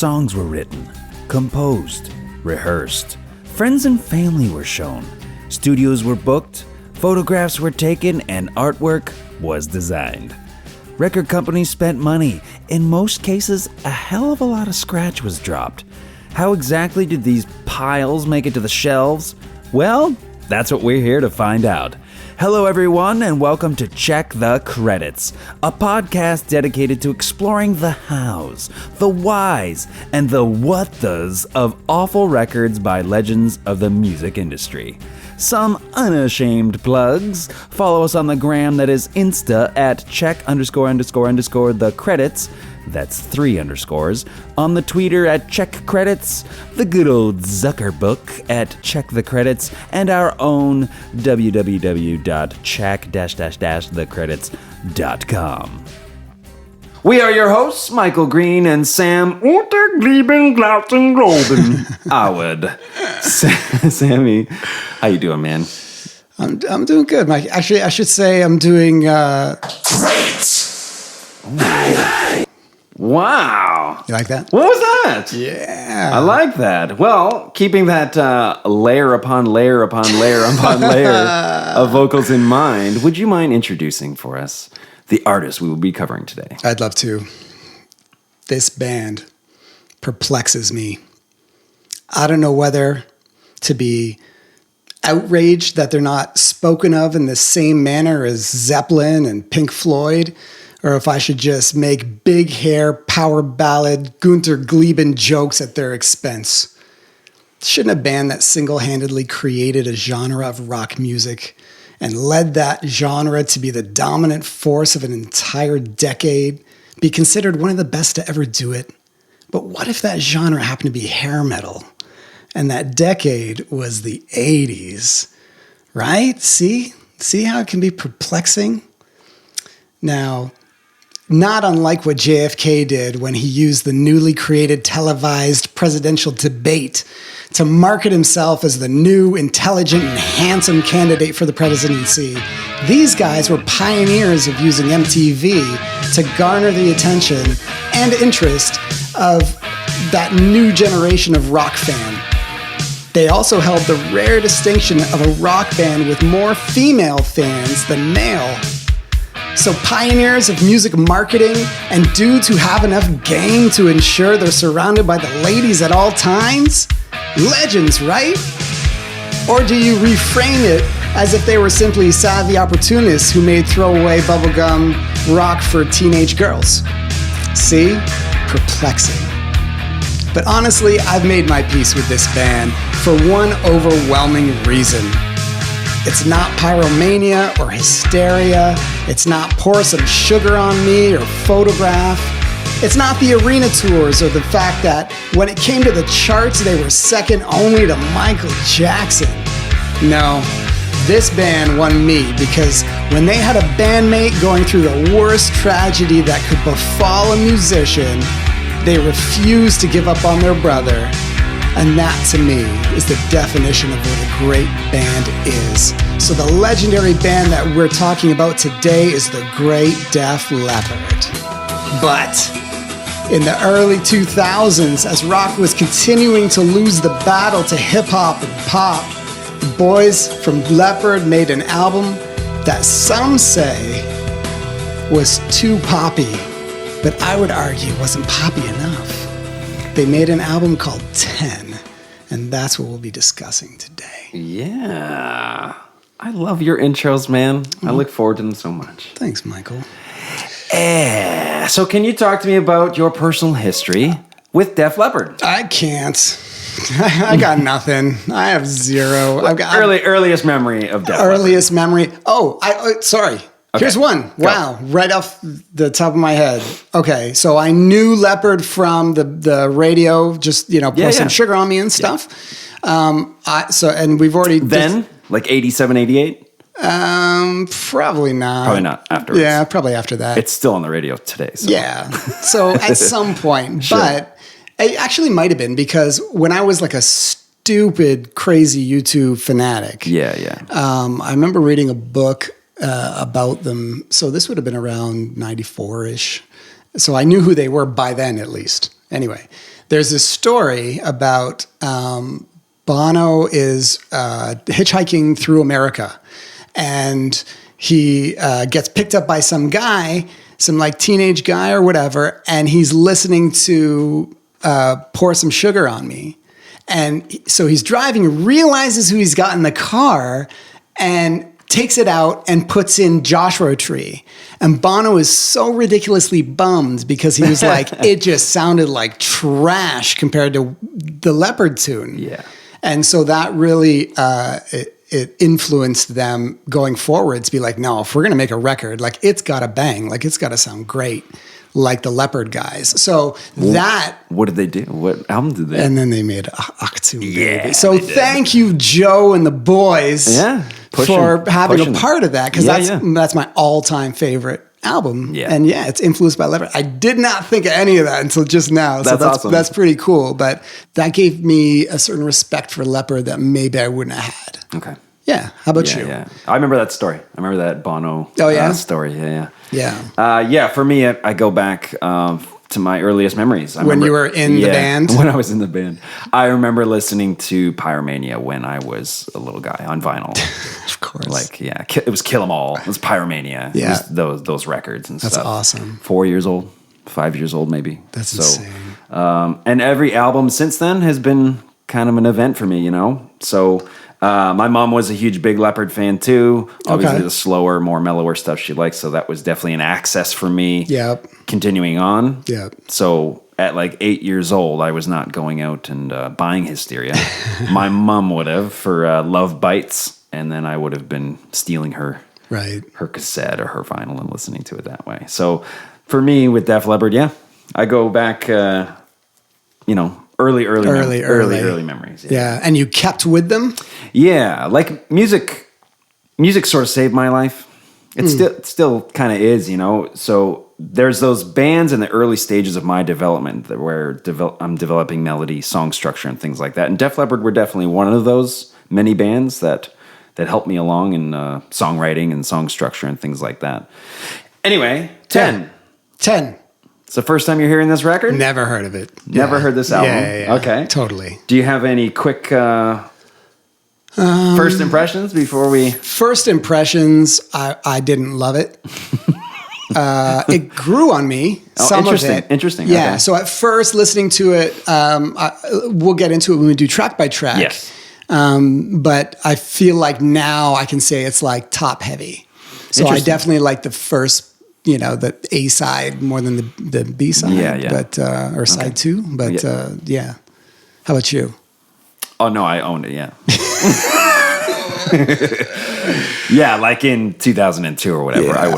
Songs were written, composed, rehearsed. Friends and family were shown. Studios were booked, photographs were taken, and artwork was designed. Record companies spent money. In most cases, a hell of a lot of scratch was dropped. How exactly did these piles make it to the shelves? Well, that's what we're here to find out. Hello everyone, and welcome to Check the Credits, a podcast dedicated to exploring the hows, the whys, and the what-thas of awful records by legends of the music industry. Some unashamed plugs. Follow us on the gram, that is Insta at check___ the credits. That's 3 underscores. On the Twitter at Check Credits, the good old Zuckerbook at Check the Credits, and our own www.check-thecredits.com. We are your hosts, Michael Green and Sam Unterglieben Glauben Golden Howard. Sammy, how you doing, man? I'm doing good, Mike. Actually, I should say I'm doing great. Wow. You like that? What was that? Yeah. I like that. Well, keeping that layer upon layer upon layer upon layer of vocals in mind, would you mind introducing for us the artist we will be covering today? I'd love to. This band perplexes me. I don't know whether to be outraged that they're not spoken of in the same manner as Zeppelin and Pink Floyd, or if I should just make big hair, power ballad, Günter Glieben jokes at their expense. Shouldn't a band that single-handedly created a genre of rock music and led that genre to be the dominant force of an entire decade be considered one of the best to ever do it? But what if that genre happened to be hair metal and that decade was the 80s? Right? See how it can be perplexing? Now, not unlike what JFK did when he used the newly created televised presidential debate to market himself as the new, intelligent, and handsome candidate for the presidency, these guys were pioneers of using MTV to garner the attention and interest of that new generation of rock fan. They also held the rare distinction of a rock band with more female fans than male. So pioneers of music marketing and dudes who have enough game to ensure they're surrounded by the ladies at all times? Legends, right? Or do you reframe it as if they were simply savvy opportunists who made throwaway bubblegum rock for teenage girls? See? Perplexing. But honestly, I've made my peace with this band for one overwhelming reason. It's not pyromania or hysteria. It's not pour some sugar on me or photograph. It's not the arena tours or the fact that when it came to the charts, they were second only to Michael Jackson. No, this band won me because when they had a bandmate going through the worst tragedy that could befall a musician, they refused to give up on their brother. And that, to me, is the definition of what a great band is. So the legendary band that we're talking about today is the great Def Leppard. But in the early 2000s, as rock was continuing to lose the battle to hip-hop and pop, the boys from Leppard made an album that some say was too poppy, but I would argue wasn't poppy enough. They made an album called 10, and that's what we'll be discussing today. Yeah. I love your intros, man. I look forward to them so much. Thanks, Michael. So can you talk to me about your personal history with Def Leppard? I can't. I got nothing. I have zero. I've got earliest memory of Def Leppard. Earliest memory. Oh, sorry. Okay. Here's one. Wow. Go. Right off the top of my head. Okay. So I knew Leppard from the radio, just, pour some sugar on me and stuff. Yeah. And we've already... Then? Like 87, 88? Probably not. Probably not afterwards. Yeah, probably after that. It's still on the radio today. So. Yeah. So at some point. Sure. But it actually might have been because when I was like a stupid, crazy YouTube fanatic. Yeah. I remember reading a book about them. So this would have been around 94-ish. So I knew who they were by then, at least. Anyway, there's this story about Bono is hitchhiking through America, and he gets picked up by some guy, some like teenage guy or whatever, and he's listening to Pour Some Sugar on Me. And so he's driving, realizes who he's got in the car, and takes it out and puts in Joshua Tree. And Bono is so ridiculously bummed because he was like, it just sounded like trash compared to the Leppard tune. Yeah. And so that really, it influenced them going forward to be like, no, if we're going to make a record, like it's got to bang, like it's got to sound great, like the Leppard guys. So what did they do? What album did they? And then they made Achtung Baby. Yeah. So thank you, Joe and the boys, for having a part of that, because that's my all-time favorite album. Yeah. And it's influenced by Leppard. I did not think of any of that until just now. So that's awesome. That's pretty cool. But that gave me a certain respect for Leppard that maybe I wouldn't have had. Okay. Yeah. How about you? Yeah. I remember that story. I remember that Bono story. Yeah. For me, I go back to my earliest memories. When you were in the band? When I was in the band. I remember listening to Pyromania when I was a little guy on vinyl. Of course. It was Kill 'Em All. It was Pyromania. Yeah. It was those records and stuff. That's awesome. 4 years old, 5 years old maybe. That's insane. And every album since then has been kind of an event for me, you know? So my mom was a huge Big Leppard fan too. Obviously the slower, more mellower stuff she likes. So that was definitely an access for me. Yep. Continuing on. Yep. So at like 8 years old, I was not going out and buying Hysteria. My mom would have for Love Bites. And then I would have been stealing her cassette or her vinyl and listening to it that way. So for me with Def Leppard, I go back, early memories. Yeah. And you kept with them? Yeah. Like music sort of saved my life. It still kind of is, you know? So there's those bands in the early stages of my development where I'm developing melody, song structure, and things like that. And Def Leppard were definitely one of those many bands that helped me along in songwriting and song structure and things like that. Anyway, 10. It's the first time you're hearing this record? Never heard of it. Never heard this album? Yeah. Okay. Totally. Do you have any quick first impressions before we... First impressions, I didn't love it. It grew on me. Some of it. Interesting. Yeah. Okay. So at first, listening to it, we'll get into it when we do track by track. Yes. But I feel like now I can say it's like top heavy. So I definitely like the first, the A side more than the B side. Yeah. But or side two. But yeah. How about you? Oh no, I owned it. Yeah. Yeah, like in 2002 or whatever. Yeah.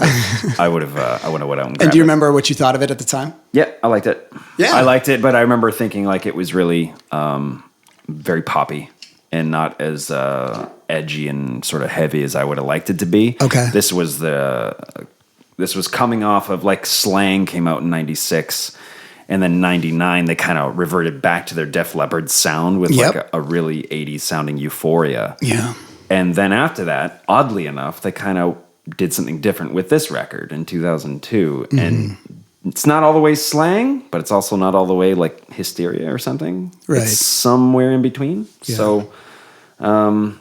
I would have went out and do you remember what you thought of it at the time? Yeah, I liked it. Yeah, I liked it, but I remember thinking like it was really very poppy and not as edgy and sort of heavy as I would have liked it to be. Okay, this was coming off of like Slang came out in '96. And then 99, they kind of reverted back to their Def Leppard sound with like a really 80s sounding Euphoria. Yeah. And then after that, oddly enough, they kind of did something different with this record in 2002. Mm-hmm. And it's not all the way Slang, but it's also not all the way like Hysteria or something. Right. It's somewhere in between. Yeah. So, no,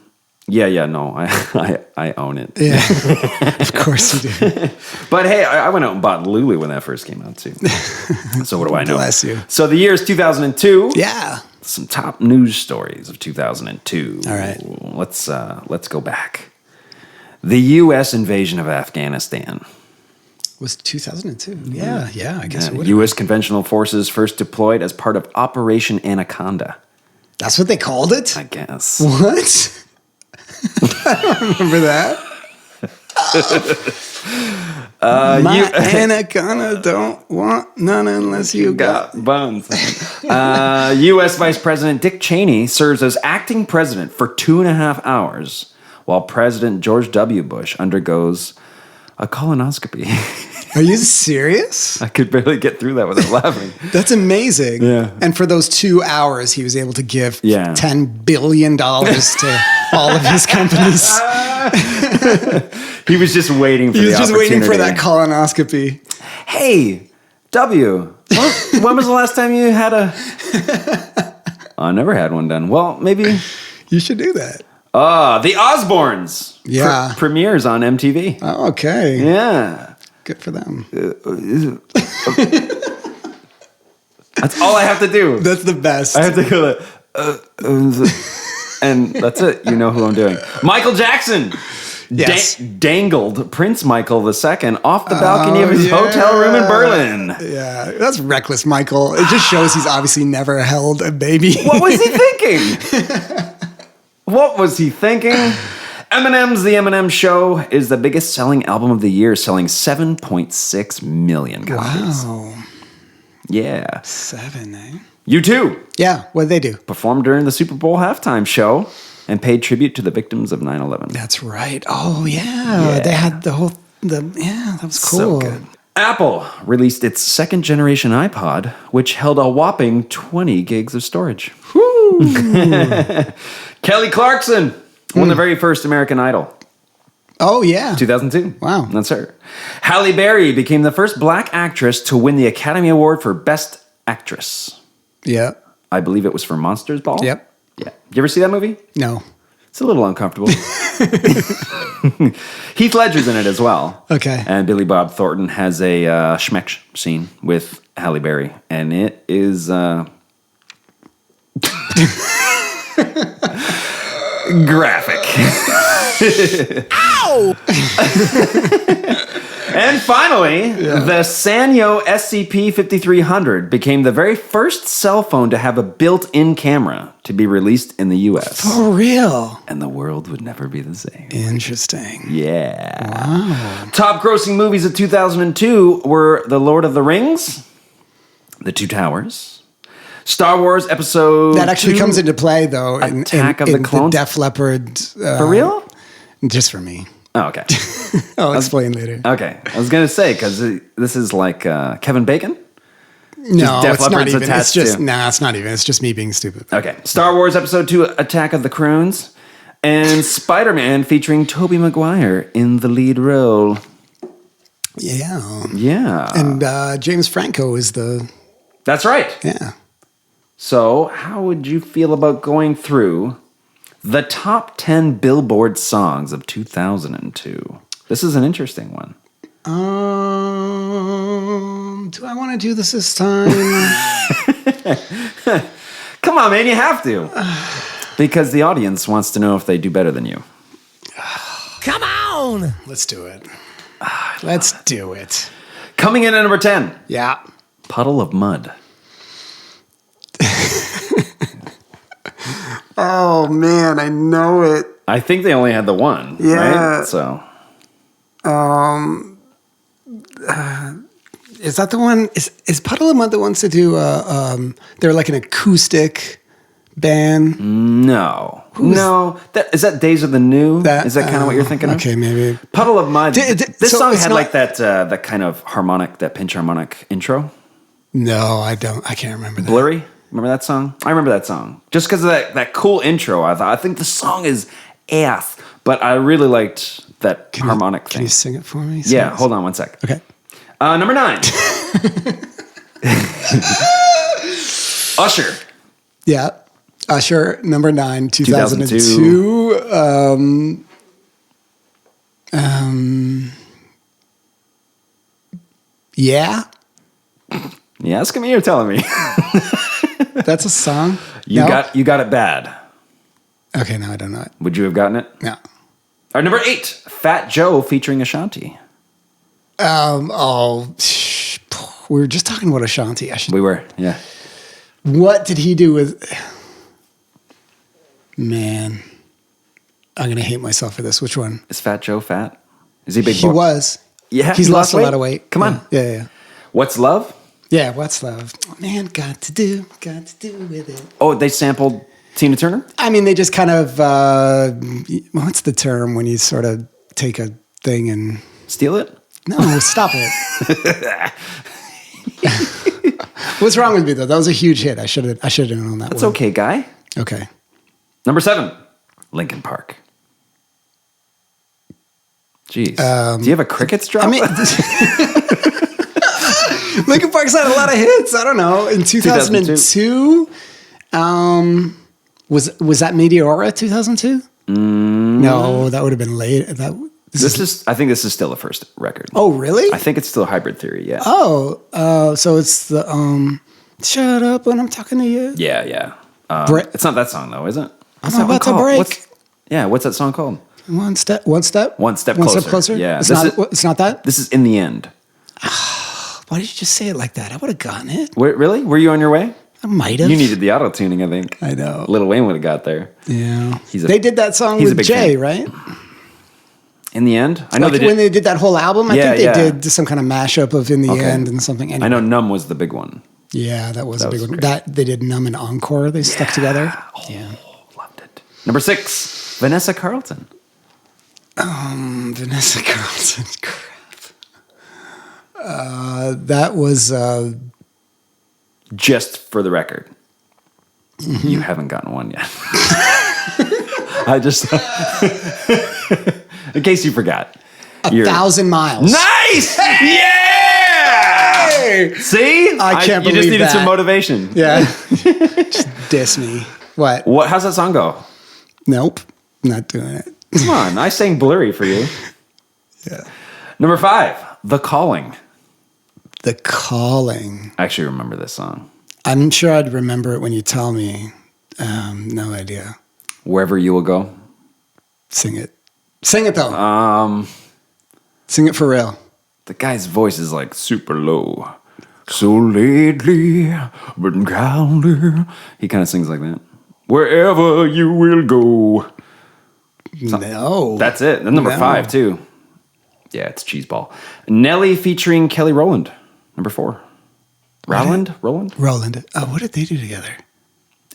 I own it. Yeah, of course you do. But hey, I went out and bought Lulu when that first came out too. So what do I know? Bless you. So the year is 2002. Yeah. Some top news stories of 2002. All right. Let's go back. The U.S. invasion of Afghanistan. Was 2002? Yeah, I guess it would. U.S. conventional forces first deployed as part of Operation Anaconda. That's what they called it? I guess. What? I don't remember that. My anaconda don't want none unless you got buns. U.S. Vice President Dick Cheney serves as acting president for 2.5 hours while President George W. Bush undergoes a colonoscopy. Are you serious? I could barely get through that without laughing. That's amazing. Yeah. And for those 2 hours, he was able to give $10 billion to all of his companies. He was just waiting for the opportunity. He was just waiting for that colonoscopy. Hey, W. Well, when was the last time you had a... I never had one done. Well, maybe... You should do that. The Osbournes. Yeah. Premieres on MTV. Oh, okay. Yeah. Good for them. That's all I have to do. That's the best. I have to go and that's it. You know who I'm doing. Michael Jackson. Yes. Dangled Prince Michael II off the balcony of his hotel room in Berlin. Yeah, that's reckless, Michael. It just shows he's obviously never held a baby. What was he thinking? What was he thinking? Eminem's The Eminem Show is the biggest selling album of the year, selling 7.6 million copies. Wow. Yeah. 7, eh? U2. Yeah, what did they do? Performed during the Super Bowl halftime show and paid tribute to the victims of 9/11. That's right. Oh, yeah. They had that was cool. So good. Apple released its second generation iPod, which held a whopping 20 gigs of storage. Kelly Clarkson won the very first American Idol. Oh, yeah. 2002. Wow. That's her. Halle Berry became the first black actress to win the Academy Award for Best Actress. Yeah. I believe it was for Monsters Ball. Yep. Yeah. You ever see that movie? No. It's a little uncomfortable. Heath Ledger's in it as well. Okay. And Billy Bob Thornton has a schmeck scene with Halle Berry. And it is... graphic. Ow! And finally, the Sanyo SCP-5300 became the very first cell phone to have a built-in camera to be released in the U.S. For real? And the world would never be the same. Interesting. Yeah. Wow. Top grossing movies of 2002 were The Lord of the Rings, The Two Towers, Star Wars Episode That actually 2, comes into play, though, Attack of the Clones. The Def Leppard. For real? Just for me. Oh, okay. I'll explain later. Okay. I was going to say, because this is like Kevin Bacon? No, Def it's not Leppard's even. It's attached just, to- it's not even. It's just me being stupid. Okay. Star Wars Episode 2, Attack of the Clones, and Spider-Man featuring Tobey Maguire in the lead role. Yeah. Yeah. And James Franco is the... That's right. Yeah. So, how would you feel about going through the top 10 Billboard songs of 2002? This is an interesting one. Do I want to do this time? Come on, man, you have to. Because the audience wants to know if they do better than you. Come on. Let's do it. Let's do it. Coming in at number 10. Yeah. Puddle of Mud. Oh, man, I know it. I think they only had the one, Yeah. right? So, Is that the one? Is Puddle of Mud the ones to do? They're like an acoustic band. no. No. Is that Days of the New? Is that kind of what you're thinking of? Okay, maybe. Puddle of Mud. This so song it's had not- like that kind of harmonic, that pinch harmonic intro. No, I don't. I can't remember that. Blurry. Remember that song? I remember that song. Just because of that cool intro, I think the song is ass, but I really liked that harmonic Can thing. you sing it for me? Yeah, hold on one sec. Okay. Number 9. Usher. Yeah. Usher, number 9, 2002. Yeah. You asking me or telling me? That's a song? You No? got it bad. Okay, no, I don't know it. Would you have gotten it? No. All right, number 8. Fat Joe featuring Ashanti. We were just talking about Ashanti. We were, yeah. What did he do with... Man. I'm going to hate myself for this. Which one? Is Fat Joe fat? Is he big? He was. Yeah, He's he lost a lot of weight. Come on. Yeah. What's Love? Yeah, What's Love? Man, got to do with it. Oh, they sampled Tina Turner? I mean, they just kind of, what's the term when you sort of take a thing and... Steal it? No, stop it. What's wrong with me, though? That was a huge hit. I should have known that. That's one. okay, guy. Okay. Number 7. Linkin Park. Jeez. Do you have a Crickets drop? I mean, Linkin Park's had a lot of hits. I don't know. In 2002, was that Meteora 2002? No, that would have been late. I think this is still the first record. Oh, really? I think it's still Hybrid Theory, yeah. Oh, so it's the shut up when I'm talking to you. Yeah. It's not that song though, is it? I'm about to break. What's that song called? One step closer. Yeah. It's not that? This is In the End. Why did you just say it like that? I would have gotten it. Really? Were you on your way? I might have. You needed the auto-tuning, I think. I know. Lil Wayne would have got there. Yeah. They did that song with Jay, right? In the End? I know when they did that whole album, I think they did some kind of mashup of In the End and something. Anyway. I know Numb was the big one. Yeah, that was a big one. They did Numb and Encore. They stuck together. Loved it. Number 6, Vanessa Carlton. Vanessa Carlton. Crap. That was... Just for the record, you haven't gotten one yet. I just... in case you forgot. 1,000 miles. Nice! Yeah! See? I can't believe you just needed some motivation. Yeah. Just diss me. What? How's that song go? Nope. Not doing it. Come on. I sang Blurry for you. Yeah. Number 5, The Calling. The Calling. I actually remember this song. I'm sure I'd remember it when you tell me. No idea. Wherever You Will Go. Sing it. Sing it though. Sing it for real. The guy's voice is like super low. So lately, but calendar. He kind of sings like that. Wherever you will go. No. That's it. Then number 5 too. Yeah, it's Cheeseball. Nelly featuring Kelly Rowland. Number 4. Roland? Roland. Oh, what did they do together?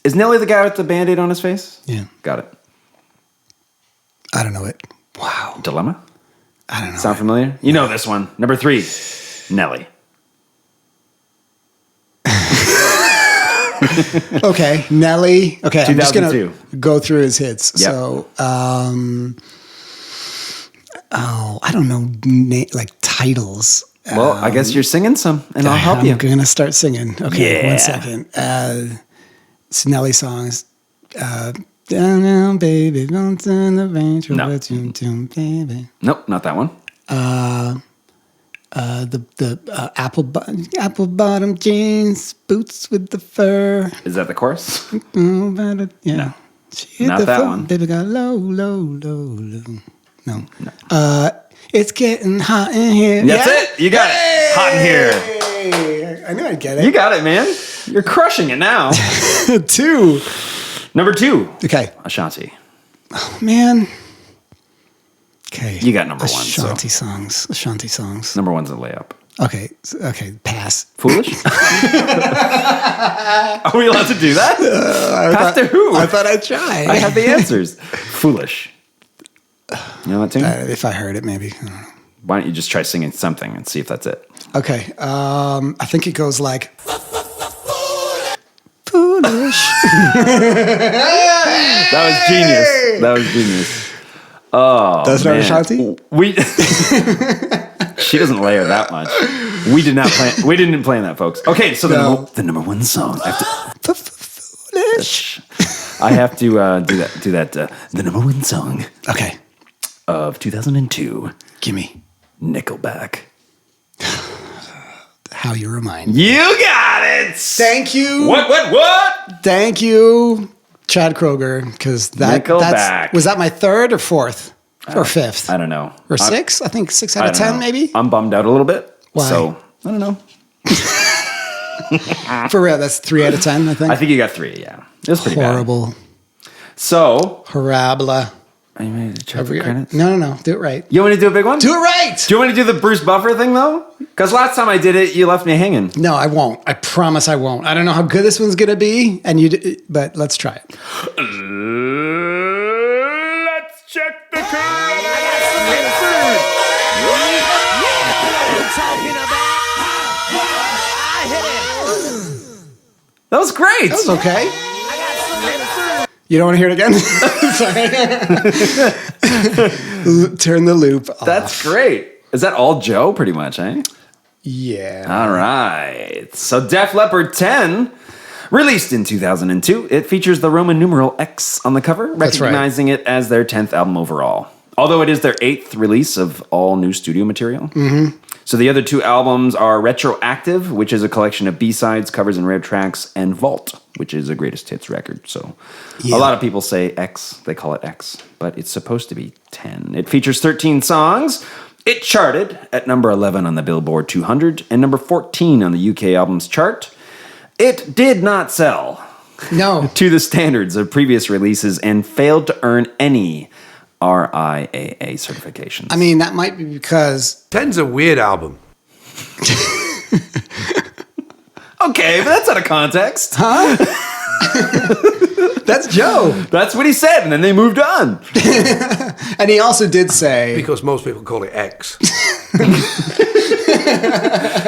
Is Nelly the guy with the Band-Aid on his face? Yeah. Got it. I don't know it. Wow. Dilemma? I don't know. Sound familiar? You know this one. Number 3. Nelly. Okay, Nelly. Okay, I'm just going to 2002. go through his hits. Yep. So, I don't know, like titles. Well, I guess you're singing some, and I'll help you. I'm going to start singing. Okay, Yeah. 1 second. It's Nelly songs. Down now, baby, don't turn the rain. No. Baby. Nope, not that one. The apple bottom jeans, boots with the fur. Is that the chorus? Yeah. No. She hit Not the that floor. one. Baby got low, low, low, low. No. It's getting hot in here. That's it. You got it. Hot in here. I knew I'd get it. You got it, man. You're crushing it now. 2. Number 2. Okay. Ashanti. Oh, man. Okay. You got number 1. Ashanti songs. Ashanti songs. Number 1's a layup. Okay. Pass. Foolish? Are we allowed to do that? Pass to who? I thought I'd try. I have the answers. Foolish. You know what tune? If I heard it, maybe. I don't know. Why don't you just try singing something and see if that's it? Okay. I think it goes like... Foolish. That was genius. Oh, That's not man. Ashanti? She doesn't layer that much. We didn't plan that, folks. Okay, so the number 1 song. Foolish. I have to do that. The number 1 song. Okay. Of 2002. Gimme. Nickelback. How you remind. You got it. Thank you. What? Thank you, Chad Kroger, because Nickelback. Was that my 3rd or 4th or 5th? I don't know. Or 6? I think 6 out of 10, maybe. I'm bummed out a little bit. Why? So I don't know. For real, that's 3 out of 10. I think. I think you got 3. Yeah, it was pretty horrible. bad. So Horrible. are you ready to check the credits? No. Do it right. You want me to do a big one? Do it right. Do you want me to do the Bruce Buffer thing though? Because last time I did it, you left me hanging. No, I won't. I promise I won't. I don't know how good this one's gonna be, but let's try it. Let's check the credits. That was great. That was okay. You don't want to hear it again? Sorry. Turn the loop off. That's great. Is that all Joe, pretty much, eh? Yeah. All right. So Def Leppard 10, released in 2002. It features the Roman numeral X on the cover, That's right. recognizing it as their 10th album overall. Although it is their 8th release of all new studio material. Mm-hmm. So the other 2 albums are Retroactive, which is a collection of B-sides, covers, and rare tracks, and Vault, which is a greatest hits record. So a lot of people say X, they call it X, but it's supposed to be 10. It features 13 songs. It charted at number 11 on the Billboard 200 and number 14 on the UK albums chart. It did not sell to the standards of previous releases and failed to earn any RIAA certifications. I mean, that might be because... 10's a weird album. Okay, but that's out of context. Huh? That's Joe. That's what he said, and then they moved on. And he also did say... Because most people call it X.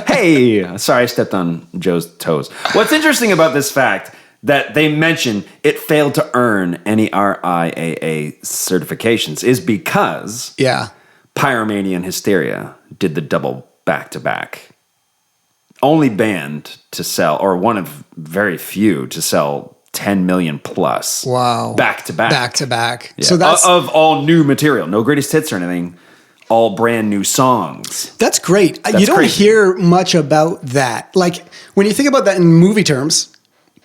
Hey, sorry, I stepped on Joe's toes. What's interesting about this fact that they mention it failed to earn any RIAA certifications is because Pyromania and Hysteria did the double back-to-back. Only band to sell, or one of very few to sell 10 million plus. Wow. Back-to-back. Back-to-back. Yeah. So that's... Of all new material. No greatest hits or anything. All brand new songs. That's great. That's you don't crazy. hear much about that. Like, when you think about that in movie terms,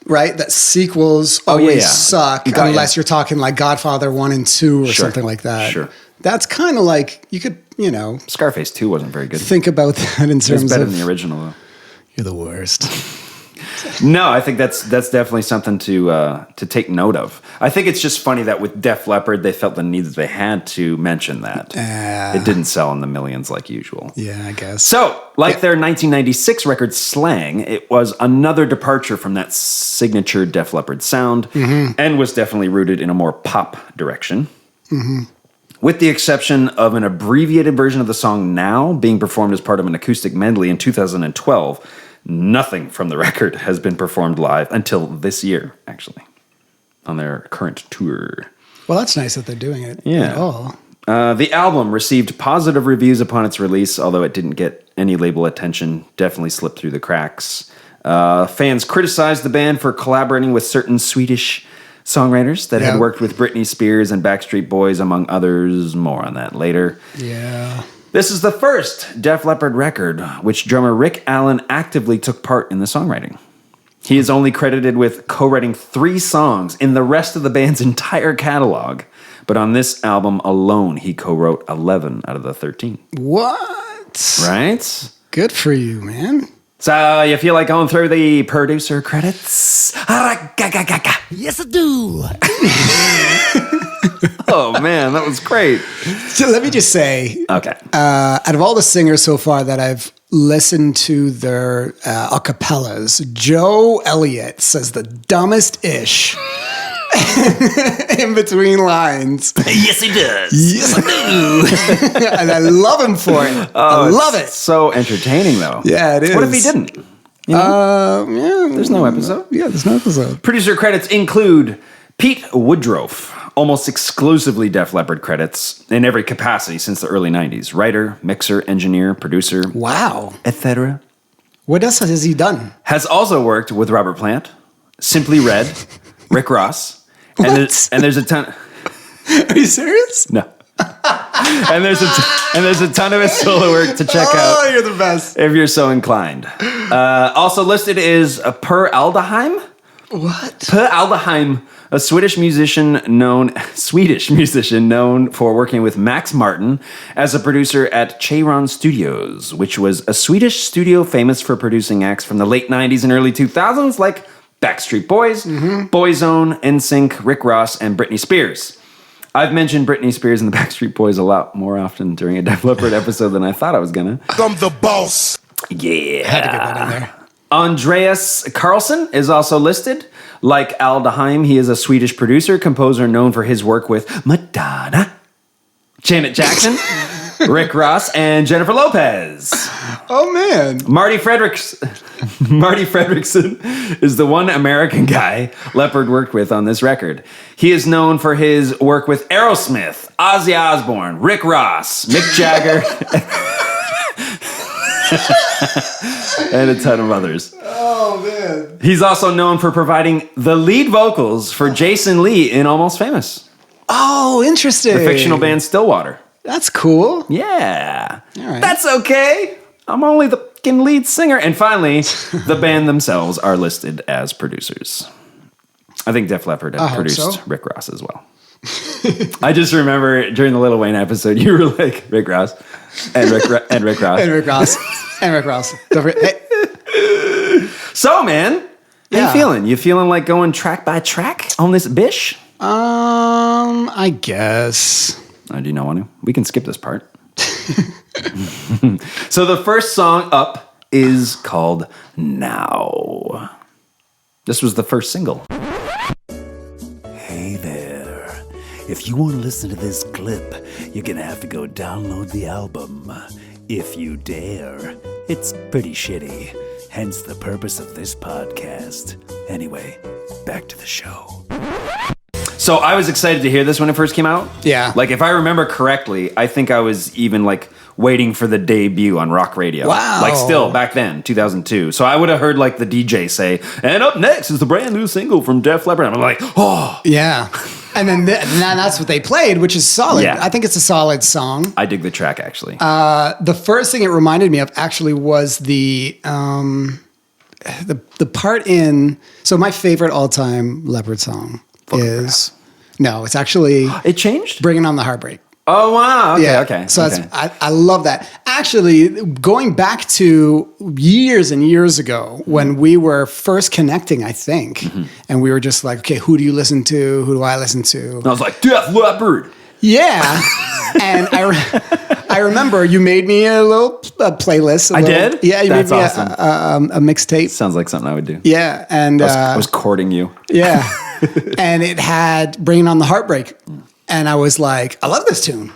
right, that sequels always suck unless you're talking like Godfather 1 and 2 or something like that. Sure. That's kind of like, you could, Scarface 2 wasn't very good. think about that in terms of... It's better than the original, though. You're the worst. No, I think that's definitely something to take note of. I think it's just funny that with Def Leppard, they felt the need that they had to mention that. It didn't sell in the millions like usual. Yeah, I guess. So, like their 1996 record Slang, it was another departure from that signature Def Leppard sound and was definitely rooted in a more pop direction. With the exception of an abbreviated version of the song Now being performed as part of an acoustic medley in 2012, nothing from the record has been performed live until this year, actually, on their current tour. Well, that's nice that they're doing it at all. The album received positive reviews upon its release, although it didn't get any label attention, definitely slipped through the cracks. Fans criticized the band for collaborating with certain Swedish songwriters that had worked with Britney Spears and Backstreet Boys, among others. More on that later. Yeah. This is the first Def Leppard record which drummer Rick Allen actively took part in the songwriting. He is only credited with co-writing 3 songs in the rest of the band's entire catalog, but on this album alone, he co-wrote 11 out of the 13. What? Right? Good for you, man. So, you feel like going through the producer credits? Yes, I do. Oh, man, that was great. So let me just say, Okay. out of all the singers so far that I've listened to their acapellas, Joe Elliott says the dumbest ish in between lines. Yes, he does. Yes, I do. And I love him for it. I love it. So entertaining, though. Yeah, it is. What if he didn't? There's no episode. Yeah, there's no episode. Producer credits include Pete Woodruff, almost exclusively Def Leppard credits in every capacity since the early 90s. Writer, mixer, engineer, producer, Wow. etc. What else has he done? Has also worked with Robert Plant, Simply Red, Rick Ross, and there's a ton. Are you serious? No. and there's a ton of his solo work to check out. Oh, you're the best. If you're so inclined. Also listed is Per Alderheim. What? Per Alderheim, a Swedish musician known for working with Max Martin as a producer at Cheiron Studios, which was a Swedish studio famous for producing acts from the late 90s and early 2000s like Backstreet Boys, Boyzone, NSYNC, Rick Ross, and Britney Spears. I've mentioned Britney Spears and the Backstreet Boys a lot more often during a Def Leppard episode than I thought I was gonna. I'm the boss. Yeah. Had to get that in there. Andreas Carlson is also listed. Like Alderheim, he is a Swedish producer, composer known for his work with Madonna, Janet Jackson, Rick Ross, and Jennifer Lopez. Oh, man. Marty Fredrickson is the one American guy Leppard worked with on this record. He is known for his work with Aerosmith, Ozzy Osbourne, Rick Ross, Mick Jagger, and a ton of others. Oh, man. He's also known for providing the lead vocals for Jason Lee in Almost Famous, Oh, interesting. the fictional band Stillwater. That's cool. Yeah. All right. That's okay. I'm only the fucking lead singer. And finally, the band themselves are listed as producers. I think Def Leppard had produced so. Rick Ross as well. I just remember during the Lil Wayne episode, you were like, Rick Ross and Rick Ross. And Rick Ross. And Rick Ross. Hey. So, man, how you feeling? You feeling like going track by track on this bish? I guess. Do you not want to? We can skip this part. So the first song up is called Now. This was the first single. Hey there. If you want to listen to this clip, you're gonna have to go download the album. If you dare. It's pretty shitty. Hence the purpose of this podcast. Anyway, back to the show. So I was excited to hear this when it first came out. Yeah. Like, if I remember correctly, I think I was even like waiting for the debut on rock radio. Wow. Like, still back then, 2002. So I would have heard like the DJ say, and up next is the brand new single from Def Leppard. And I'm like, oh. Yeah. And then that's what they played, which is solid. Yeah. I think it's a solid song. I dig the track, actually. The first thing it reminded me of actually was the part in. So my favorite all-time Leopard song is. No, it's actually It changed? Bringing on the Heartbreak. Oh, wow. Okay. So okay. I love that. Actually, going back to years and years ago when we were first connecting, I think, and we were just like, okay, who do you listen to? Who do I listen to? I was like, Def Leppard. Yeah. And I remember you made me a little playlist. Did? Yeah, you That's made me awesome. a mixtape. Sounds like something I would do. Yeah, and I was courting you. yeah, and it had "Bringing on the Heartbreak," and I was like, I love this tune.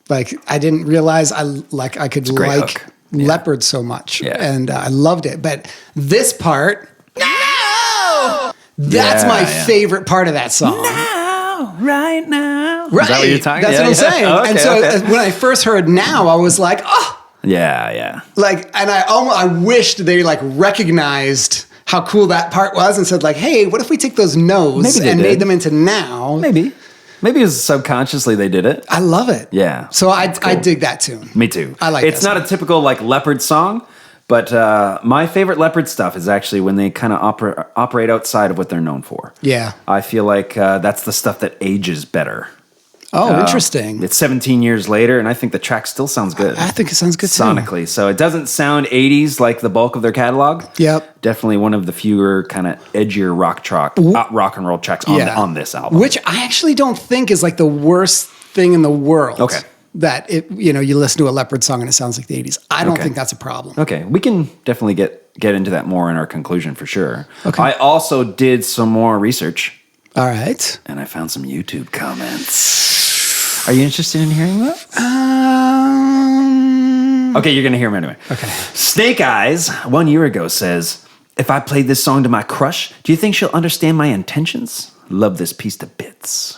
Like, I didn't realize I could a great like hook. Yeah. Leopard so much, Yeah. and I loved it. But this part, no, that's Yeah, my yeah. favorite part of that song. Now, right now. Right, Is that what you're talking? that's Yeah, what I'm yeah. saying. Okay, and so okay. when I first heard "Now," I was like, oh. Yeah. Like, and I wished they like recognized how cool that part was and said like, hey, what if we take those no's Maybe they and did. made them into now? Maybe it was subconsciously they did it. I love it. Yeah. So I cool. dig that tune. Me too. I like It's that not song. a typical like Leopard song, but my favorite Leopard stuff is actually when they kind of operate outside of what they're known for. Yeah. I feel like that's the stuff that ages better. Oh, interesting. It's 17 years later, and I think the track still sounds good. I think it sounds good too. sonically. So it doesn't sound 80s like the bulk of their catalog. Yep. Definitely one of the fewer kind of edgier rock and roll tracks on this album. Which I actually don't think is like the worst thing in the world. Okay. That you listen to a Leopard song and it sounds like the 80s. I don't Okay. think that's a problem. Okay, we can definitely get into that more in our conclusion for sure. Okay. I also did some more research, All right. and I found some YouTube comments. Are you interested in hearing that? Okay, you're going to hear them anyway. Okay. Snake Eyes, 1 year ago, says, if I played this song to my crush, do you think she'll understand my intentions? Love this piece to bits.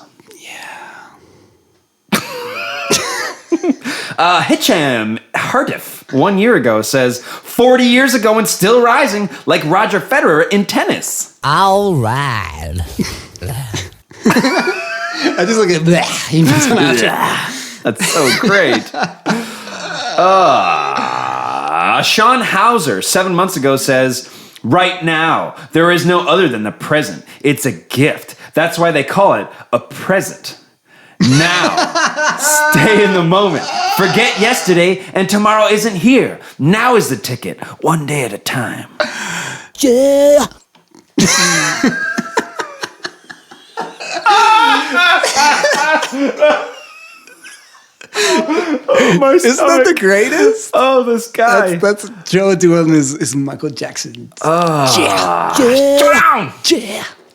Hitcham Hardif, 1 year ago, says, 40 years ago and still rising like Roger Federer in tennis. All right. I just look at that. He makes an after. That's so great. Sean Hauser, 7 months ago, says, right now, there is no other than the present. It's a gift. That's why they call it a present. Now, stay in the moment. Forget yesterday, and tomorrow isn't here. Now is the ticket, one day at a time. Yeah. Isn't that the greatest? Oh, this guy. That's Joe doing his Michael Jackson. Yeah.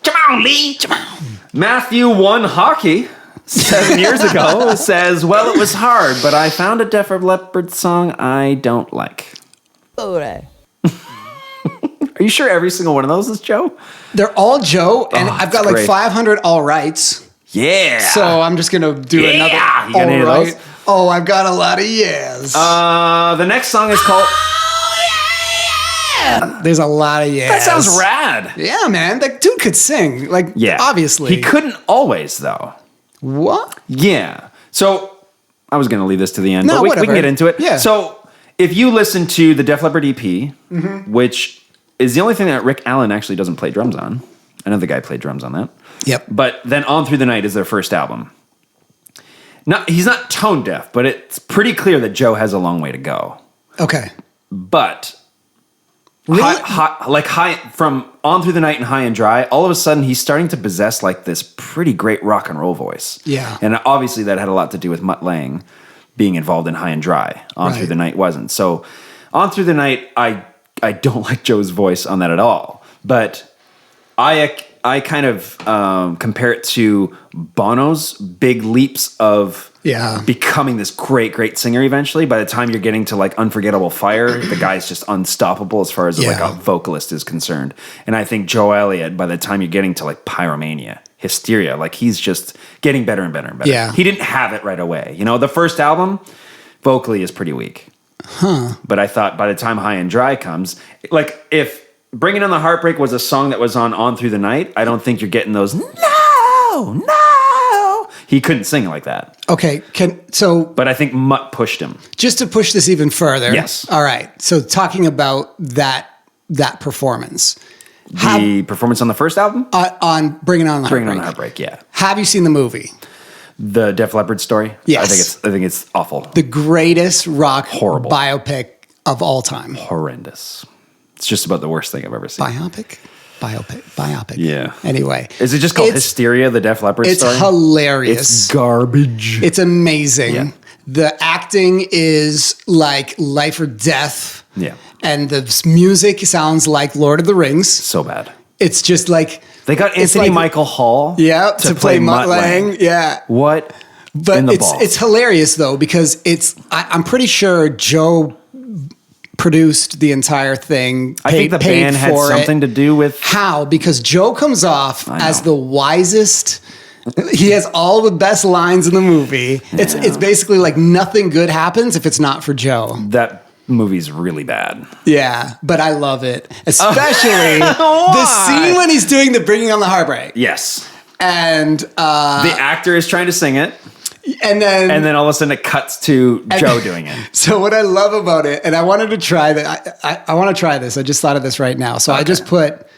Come on, Lee. Come on. Matthew won hockey 7 years ago says, well, it was hard, but I found a Def Leppard song I don't like. All right. Are you sure every single one of those is Joe? They're all Joe, and I've got it's like great. 500 all rights. Yeah. So I'm just gonna do Yeah. another You got all any of right. those? Oh, I've got a lot of yes. The next song is called... Yeah. There's a lot of yeah. That sounds rad. Yeah, man. That dude could sing. Like, Yeah. obviously. He couldn't always, though. What? Yeah. So I was going to leave this to the end, No, but we whatever. can get into it. Yeah. So if you listen to the Def Leppard EP, which is the only thing that Rick Allen actually doesn't play drums on. Another guy played drums on that. Yep. But then On Through the Night is their first album. He's not tone deaf, but it's pretty clear that Joe has a long way to go. Okay. But Really? high from On Through the Night and High and Dry, all of a sudden he's starting to possess like this pretty great rock and roll voice. Yeah. And obviously that had a lot to do with Mutt Lange being involved in High and Dry. On Through the Night wasn't. So On Through the Night, I don't like Joe's voice on that at all. But I kind of compare it to Bono's big leaps of becoming this great singer eventually. By the time you're getting to like Unforgettable Fire, the guy's just unstoppable as far as like a vocalist is concerned. And I think Joe Elliott, by the time you're getting to like Pyromania, Hysteria, like he's just getting better and better and better. Yeah. He didn't have it right away. You know, the first album, vocally is pretty weak. But I thought by the time High and Dry comes, like if Bringing on the Heartbreak was a song that was on Through the Night, I don't think you're getting those, no. He couldn't sing like that. Okay. But I think Mutt pushed him. Just to push this even further. Yes. All right. So talking about that performance. The performance on the first album? On Bringing On the Heartbreak. Bringing on the Heartbreak, yeah. Have you seen the movie? The Def Leppard story? Yes. I think it's awful. The greatest rock Horrible. biopic of all time. Horrendous. It's just about the worst thing I've ever seen. Biopic. Yeah. Anyway. Is it just called Hysteria, the Def Leppard story? It's hilarious. It's garbage. It's amazing. Yeah. The acting is like life or death. Yeah. And the music sounds like Lord of the Rings. So bad. It's just like... They got Anthony Michael Hall to play Mutt Lange. Yeah. What But in the balls? It's hilarious, though, because I'm pretty sure Joe produced the entire thing. I think the band had something to do with... How? Because Joe comes off as the wisest... He has all the best lines in the movie. It's basically like nothing good happens if it's not for Joe. That movie's really bad. Yeah, but I love it. Especially the scene when he's doing the Bringing on the Heartbreak. Yes. And the actor is trying to sing it. And then all of a sudden it cuts to Joe doing it. So what I love about it, and I wanted to try that. I want to try this. I just thought of this right now. So I just put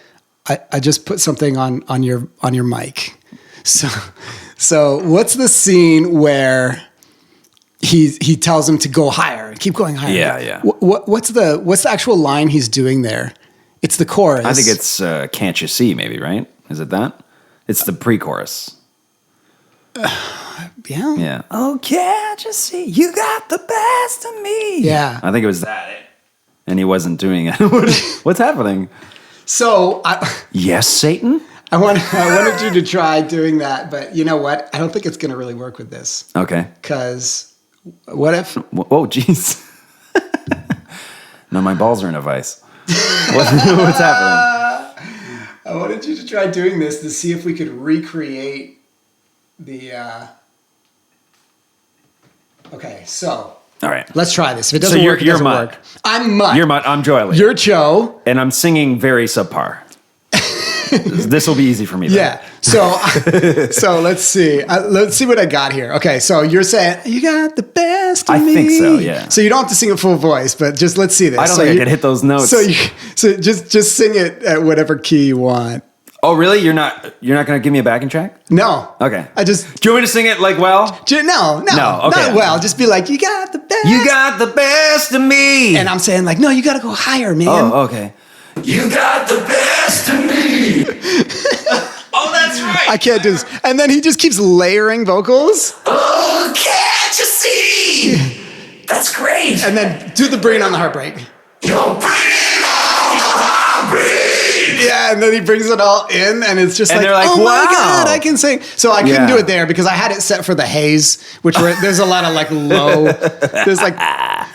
something on your mic. So what's the scene where he tells him to go higher, keep going higher? Yeah. What's the actual line he's doing there? It's the chorus. I think it's Can't You See, maybe, right? Is it that? It's the pre-chorus. Yeah. Oh, can't you see? You got the best of me. Yeah. I think it was that. And he wasn't doing it. What's happening? So yes, Satan? I wanted you to try doing that, but you know what? I don't think it's going to really work with this. Okay. Because what if... Oh, jeez. No, my balls are in a vice. What's happening? I wanted you to try doing this to see if we could recreate the... Okay, so... All right. Let's try this. If it doesn't work, it doesn't work. I'm Mutt. You're Mutt. I'm Joe Elliott. You're Joe. And I'm singing very subpar. This will be easy for me, though. Yeah. So let's see. Let's see what I got here. Okay. So you're saying you got the best of me. I think so. Yeah. So you don't have to sing a full voice, but just let's see this. I don't think I can hit those notes. So just sing it at whatever key you want. Oh, really? You're not going to give me a backing track? No. Okay. Do you want me to sing it like well? No. Okay. Not well. Just be like, you got the best. You got the best of me. And I'm saying like, no, you got to go higher, man. Oh, okay. You got the best of me. Oh, that's right. I can't do this. And then he just keeps layering vocals. Oh, can't you see? That's great. And then do the Bringing on the Heartbreak. You're bringing on the heartbreak. Yeah. Yeah, and then he brings it all in, and it's just And like, they're like, oh my wow. God, I can sing. So I couldn't Yeah. do it there because I had it set for the haze, there's a lot of like low, there's like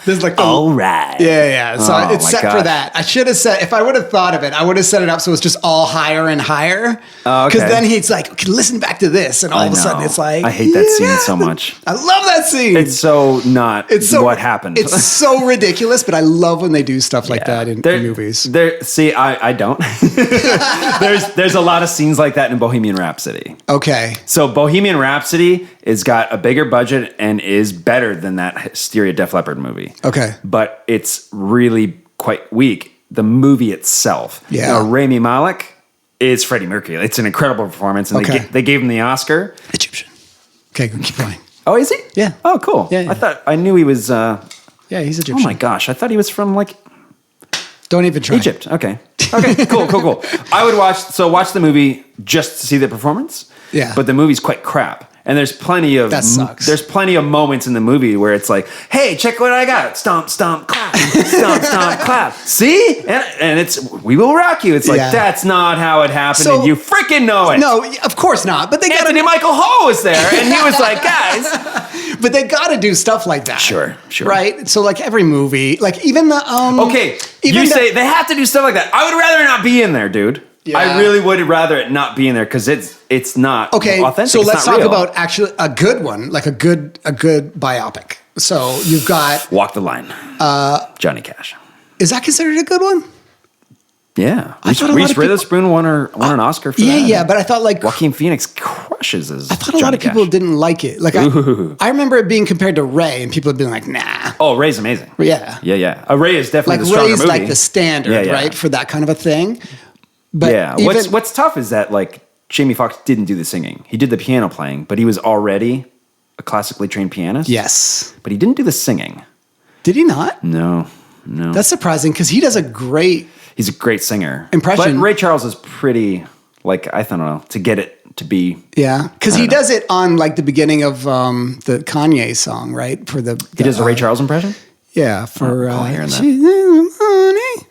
the, All right. yeah. So Oh, it's my set for gosh. that. I should have set, if I would have thought of it, I would have set it up so it's just all higher and higher. Oh, okay. Because then he's like, okay, listen back to this. And all I of a sudden know. it's like, I hate that scene yeah. so much. I love that scene. It's so not what happened. It's so ridiculous, but I love when they do stuff like that in movies. See, I don't. there's a lot of scenes like that in Bohemian Rhapsody. Okay. So Bohemian Rhapsody has got a bigger budget and is better than that Hysteria Def Leppard movie. Okay. But it's really quite weak. The movie itself. Yeah. Rami Malek is Freddie Mercury. It's an incredible performance. And Okay. they gave him the Oscar. Egyptian. Okay, keep going. Oh, is he? Yeah. Oh, cool. Yeah. I knew he was, Yeah, he's oh Egyptian. my gosh. I thought he was from like Don't even try. Egypt. Okay. Cool. I would watch the movie just to see the performance. Yeah. But the movie's quite crap. And there's plenty of That sucks. There's plenty of moments in the movie where it's like, hey, check what I got. Stomp, stomp, clap. Stomp, stomp, clap. See? And it's We Will Rock You. It's like, Yeah. that's not how it happened, So- and you freaking know it. No, of course not. But they Anthony gotta, Michael Hall was there, and he was like, guys. but they gotta do stuff like that. Sure. Right? So like every movie, like even the Okay, even you the- say they have to do stuff like that. I would rather not be in there, dude. Yeah. I really would rather it not be in there because it's not Okay, authentic. so It's let's not talk real. about actually a good one, like a good biopic. So you've got, Walk the Line. Johnny Cash. is that considered a good one? Yeah, I thought a lot Reese of people- Witherspoon won an Oscar for that. Yeah, but I thought like Joaquin Phoenix crushes as I thought a lot of people didn't like it. Like I remember it being compared to Ray, and people had been like, nah. Oh, Ray's amazing. Yeah. Yeah. Ray is definitely Like the stronger Ray's movie. like the standard, Yeah. right, for that kind of a thing. But Yeah. even, What's tough is that like Jamie Foxx didn't do the singing. He did the piano playing, but he was already a classically trained pianist. yes, But he didn't do the singing. did he not? No. That's surprising because he does a great. He's a great singer. Impression. But Ray Charles is pretty, like, I don't know, to get it to be. Yeah, because I he don't know. does it on like the beginning of the Kanye song, right? For the He does a Ray Charles impression? Yeah, for Oh, hearing that. She's in the money.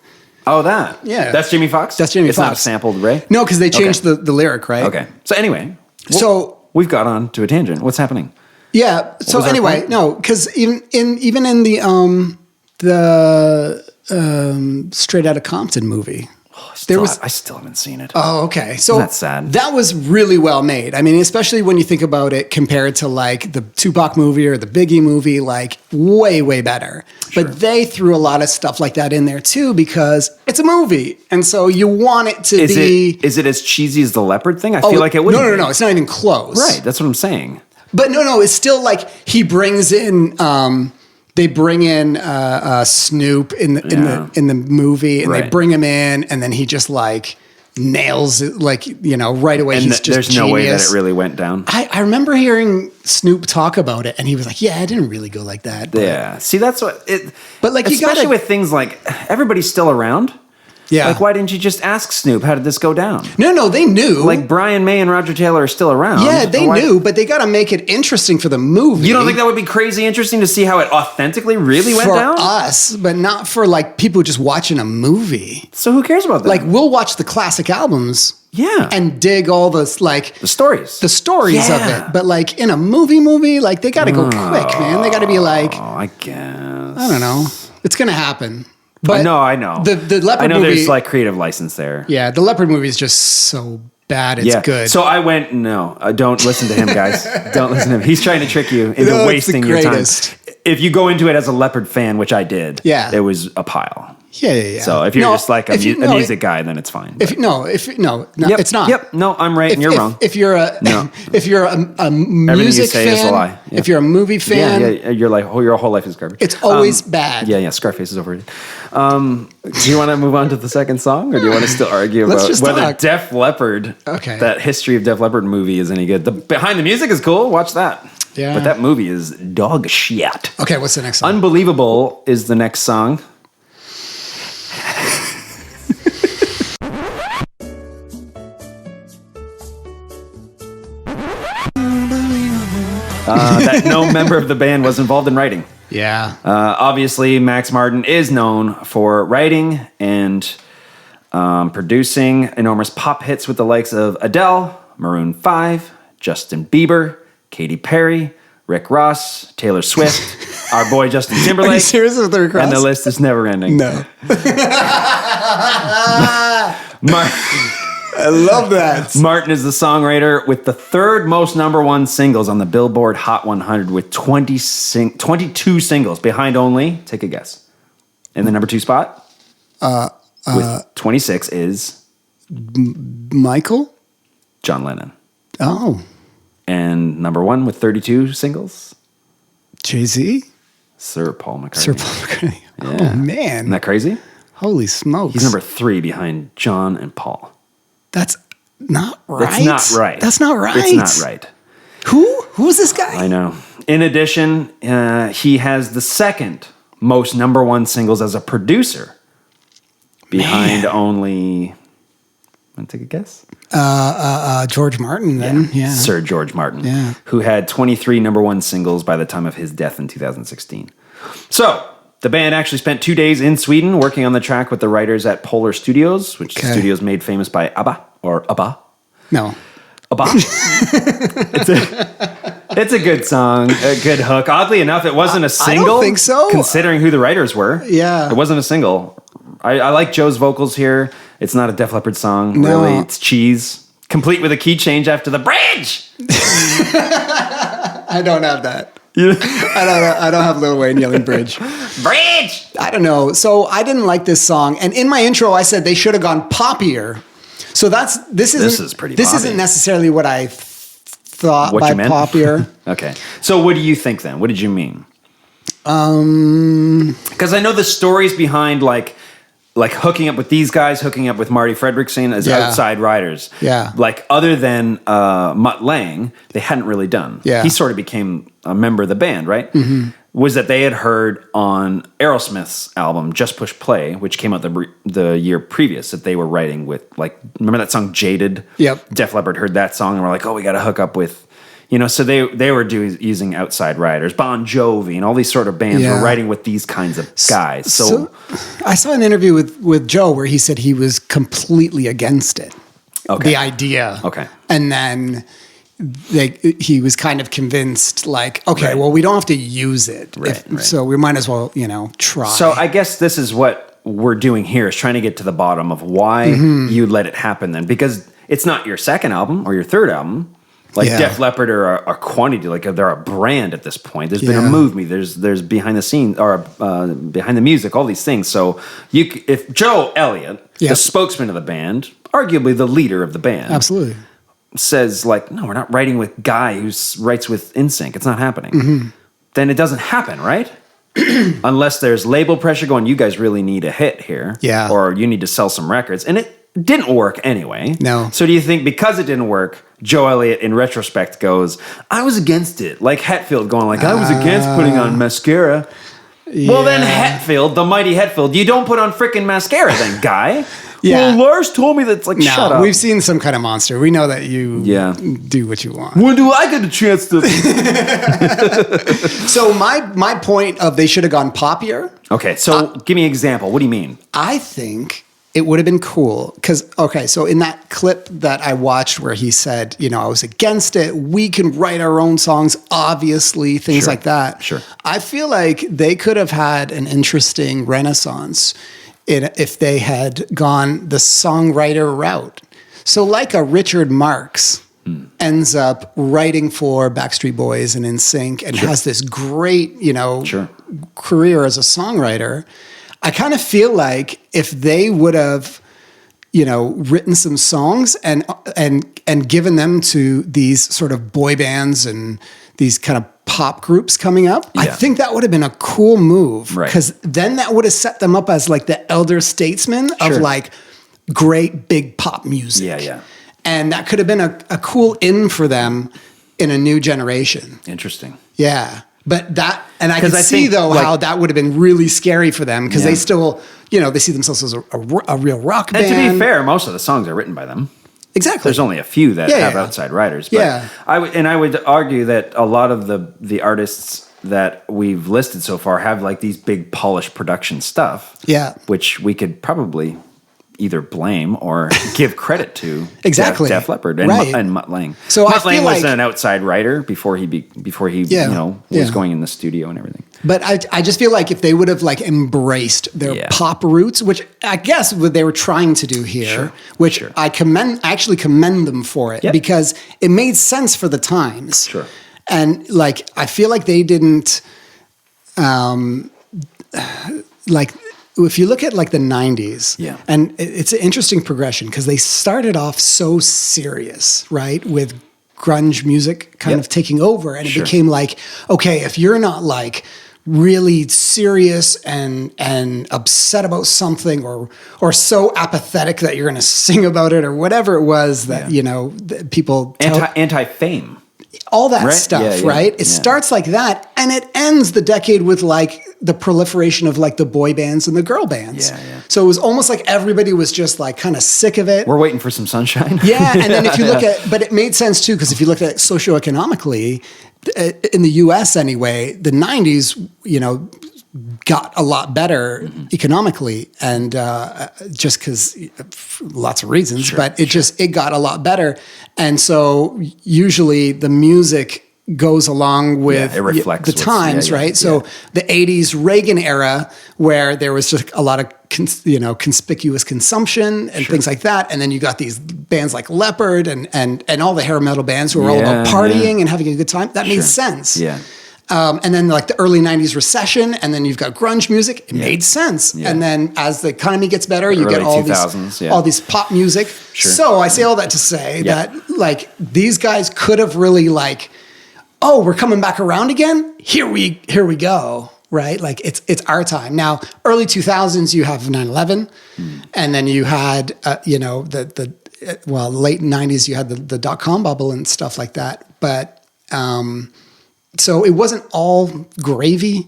Oh, that. Yeah. That's Jamie Foxx? That's Jamie It's not Foxx. sampled Ray? No, because they changed the lyric, right? Okay. So anyway. So We've got on to a tangent. What's happening? yeah. So was our anyway, point? no, because even in the Straight Outta Compton movie, I still haven't seen it. Oh, okay. So That's sad. That was really well made. I mean, especially when you think about it compared to like the Tupac movie or the Biggie movie, like way, way better. Sure. But they threw a lot of stuff like that in there too because it's a movie. And so you want it to be. Is it as cheesy as the Leopard thing? I feel like it would. No. It's not even close. Right. That's what I'm saying. But no. It's still like he brings in. They bring in Snoop in the movie, and they Right. bring him in, and then he just like nails it, like right away. And He's just there's no way that genius. it really went down. I remember hearing Snoop talk about it, and he was like, "Yeah, it didn't really go like that." But, Yeah. See, that's what it. But, like, you especially gotta- with things like everybody's still around. yeah. Like, why didn't you just ask Snoop? How did this go down? No, they knew. Like Brian May and Roger Taylor are still around. yeah, they Why- knew, but they got to make it interesting for the movie. You don't think that would be crazy interesting to see how it authentically really went for down? us, but not for like people just watching a movie. So who cares about that? Like we'll watch the classic albums, yeah, and dig all this like the stories. the stories of Yeah. it. But like in a movie, like they got to go quick, man. They got to be like, Oh, I guess. I don't know, it's gonna happen. But I know. The Leopard I know movie, there's like creative license there. yeah, the Leopard movie is just so bad. It's good. So I went, no, don't listen to him, guys. Don't listen to him. He's trying to trick you into No, it's wasting the your time. greatest. If you go into it as a Leopard fan, which I did, Yeah. it was a pile. yeah. So if you're No, just like a if you- music guy, then it's fine. If no, Yep, it's not. Yep. No, I'm right and you're wrong. If you're a No. if you're a music say fan, is a lie. Yeah. if you're a movie fan, yeah, you're like, your whole life is garbage. it's always bad. Yeah, Scarface is overrated. Do you want to move on to the second song, or do you want to still argue Let's about just whether talk. Def Leppard, Okay. that History of Def Leppard movie is any good? The behind the music is cool. Watch that. Yeah. But that movie is dog shit. Okay, what's the next song? Unbelievable is the next song. That no member of the band was involved in writing. Yeah. Obviously, Max Martin is known for writing and producing enormous pop hits with the likes of Adele, Maroon 5, Justin Bieber, Katy Perry, Rick Ross, Taylor Swift, our boy Justin Timberlake. Are you serious with Rick Ross? And the list is never ending. No. I love that. Martin is the songwriter with the third most number one singles on the Billboard Hot 100 with 22 singles, behind only, take a guess, in the number 2 spot with 26 is Michael? John Lennon. Oh. And number 1 with 32 singles? Jay-Z? Sir Paul McCartney. Sir Paul McCartney. Yeah. Oh, man. Isn't that crazy? Holy smokes. He's number 3 behind John and Paul. That's not right. That's not right. That's not right. It's not right. Who's this guy? I know. In addition, he has the second most number one singles as a producer, behind only. Want to take a guess? George Martin. Then, yeah. Sir George Martin, yeah, who had 23 number one singles by the time of his death in 2016. So the band actually spent 2 days in Sweden working on the track with the writers at Polar Studios, which is studios made famous by ABBA or ABBA. No. ABBA. It's a good song, a good hook. Oddly enough, it wasn't a single. I don't think so. Considering who the writers were. Yeah. It wasn't a single. I like Joe's vocals here. It's not a Def Leppard song, No. really. It's cheese. Complete with a key change after the bridge. I don't have that. I don't have Lil Wayne yelling bridge. Bridge! I don't know. So I didn't like this song. And in my intro, I said they should have gone poppier. So this is pretty This poppy. isn't necessarily what I thought What by you meant? poppier. Okay. So what do you think then? What did you mean? Because I know the stories behind like hooking up with these guys, hooking up with Marty Fredrickson as outside riders. Yeah. Like other than Mutt Lange, they hadn't really done. Yeah. He sort of became a member of the band, right? Mm-hmm. Was that they had heard on Aerosmith's album Just Push Play, which came out the year previous, that they were writing with, like, remember that song Jaded? Yep. Def Leppard heard that song and were like, oh, we got to hook up with, so they were using outside riders, Bon Jovi, and all these sort of bands were writing with these kinds of guys. So I saw an interview with Joe where he said he was completely against it. Okay. The idea. Okay. And then he was kind of convinced, like, okay, well, we don't have to use it. Right. So we might as well, try. So I guess this is what we're doing here, is trying to get to the bottom of why you let it happen then. Because it's not your second album or your third album. Like Def Leppard are a quantity, like they're a brand at this point. There's been a movie, there's behind the scenes or behind the music, all these things. So if Joe Elliott, the spokesman of the band, arguably the leader of the band, absolutely, says like, no, we're not writing with Guy who writes with NSYNC. It's not happening. Then it doesn't happen, right? Unless there's label pressure going, you guys really need a hit here, or you need to sell some records, and it didn't work anyway. No. So do you think because it didn't work, Joe Elliott in retrospect goes, I was against it, like Hetfield going like, I was against putting on mascara. Well then Hetfield, the mighty Hetfield, you don't put on frickin' mascara then, Guy. Well, Lars told me that's like, shut up. We've seen Some Kind of Monster. We know that you do what you want. When do I get a chance to? So my point of they should have gone poppier. Okay, so give me an example. What do you mean? I think it would have been cool because, so in that clip that I watched where he said, I was against it, we can write our own songs, obviously, things like that. Sure. I feel like they could have had an interesting renaissance if they had gone the songwriter route. So like a Richard Marx ends up writing for Backstreet Boys and NSYNC and has this great, career as a songwriter. I kind of feel like if they would have, written some songs and given them to these sort of boy bands and these kind of pop groups coming up, I think that would have been a cool move. Right. Because then that would have set them up as like the elder statesmen of like great big pop music. Yeah. And that could have been a cool in for them in a new generation. Interesting. Yeah. But that, and I could see though how that would have been really scary for them because they still, they see themselves as a real rock band. And to be fair, most of the songs are written by them. Exactly. There's only a few that have outside writers. But I would argue that a lot of the artists that we've listed so far have like these big polished production stuff. Yeah. Which we could probably either blame or give credit to Exactly. Def Leppard and, Right. and Mutt Lange. So Mutt I feel Lange was like- an outside writer before he was going in the studio and everything. But I just feel like if they would have like embraced their pop roots, which I guess what they were trying to do here, which I actually commend them for it because it made sense for the times. Sure. And like, I feel like they didn't, like, if you look at like the 90s, and it's an interesting progression because they started off so serious, right? With grunge music kind of taking over. And it became like, okay, if you're not like really serious and upset about something or so apathetic that you're going to sing about it or whatever it was that, people... Anti-fame. All that stuff, right? It starts like that, and it ends the decade with like the proliferation of like the boy bands and the girl bands. So it was almost like everybody was just like kind of sick of it. We're waiting for some sunshine. Yeah, and then if you look at, but it made sense too, because if you look at it socioeconomically, in the U.S. anyway, the 90s, got a lot better economically, and just because lots of reasons, but it got a lot better, and so usually the music goes along with it reflects the times, right? So the 80s Reagan era, where there was just a lot of conspicuous consumption and things like that, and then you got these bands like Leppard and all the hair metal bands who were all about partying and having a good time. That made sense. And then like the early 90s recession, and then you've got grunge music. It made sense. And then as the economy gets better, you get all these pop music. So I say all that to say that like these guys could have really like, oh, we're coming back around again. Here we go. Right? Like it's our time. Now, early 2000s, you have 9/11, and then you had, late 90s, you had the dot-com bubble and stuff like that. But, so it wasn't all gravy,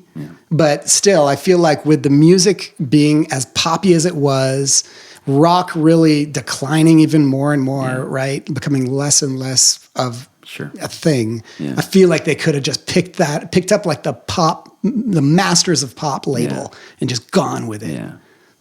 but still, I feel like with the music being as poppy as it was, rock really declining even more and more, right? Becoming less and less of a thing. I feel like they could have just picked up like the Masters of Pop label and just gone with it.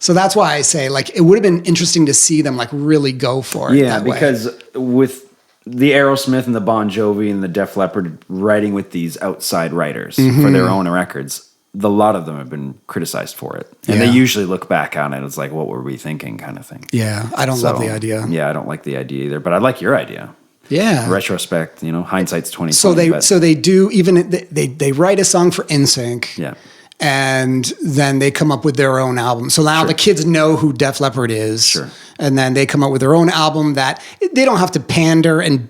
So that's why I say like it would have been interesting to see them like really go for it. Yeah, because with the Aerosmith and the Bon Jovi and the Def Leppard writing with these outside writers for their own records, a lot of them have been criticized for it. And they usually look back on it as like, what were we thinking kind of thing. Yeah, I don't love the idea. Yeah, I don't like the idea either, but I like your idea. Yeah. Retrospect, hindsight's 2020. So they do, even they write a song for NSYNC. Yeah. And then they come up with their own album. So now the kids know who Def Leppard is. Sure. And then they come up with their own album that they don't have to pander and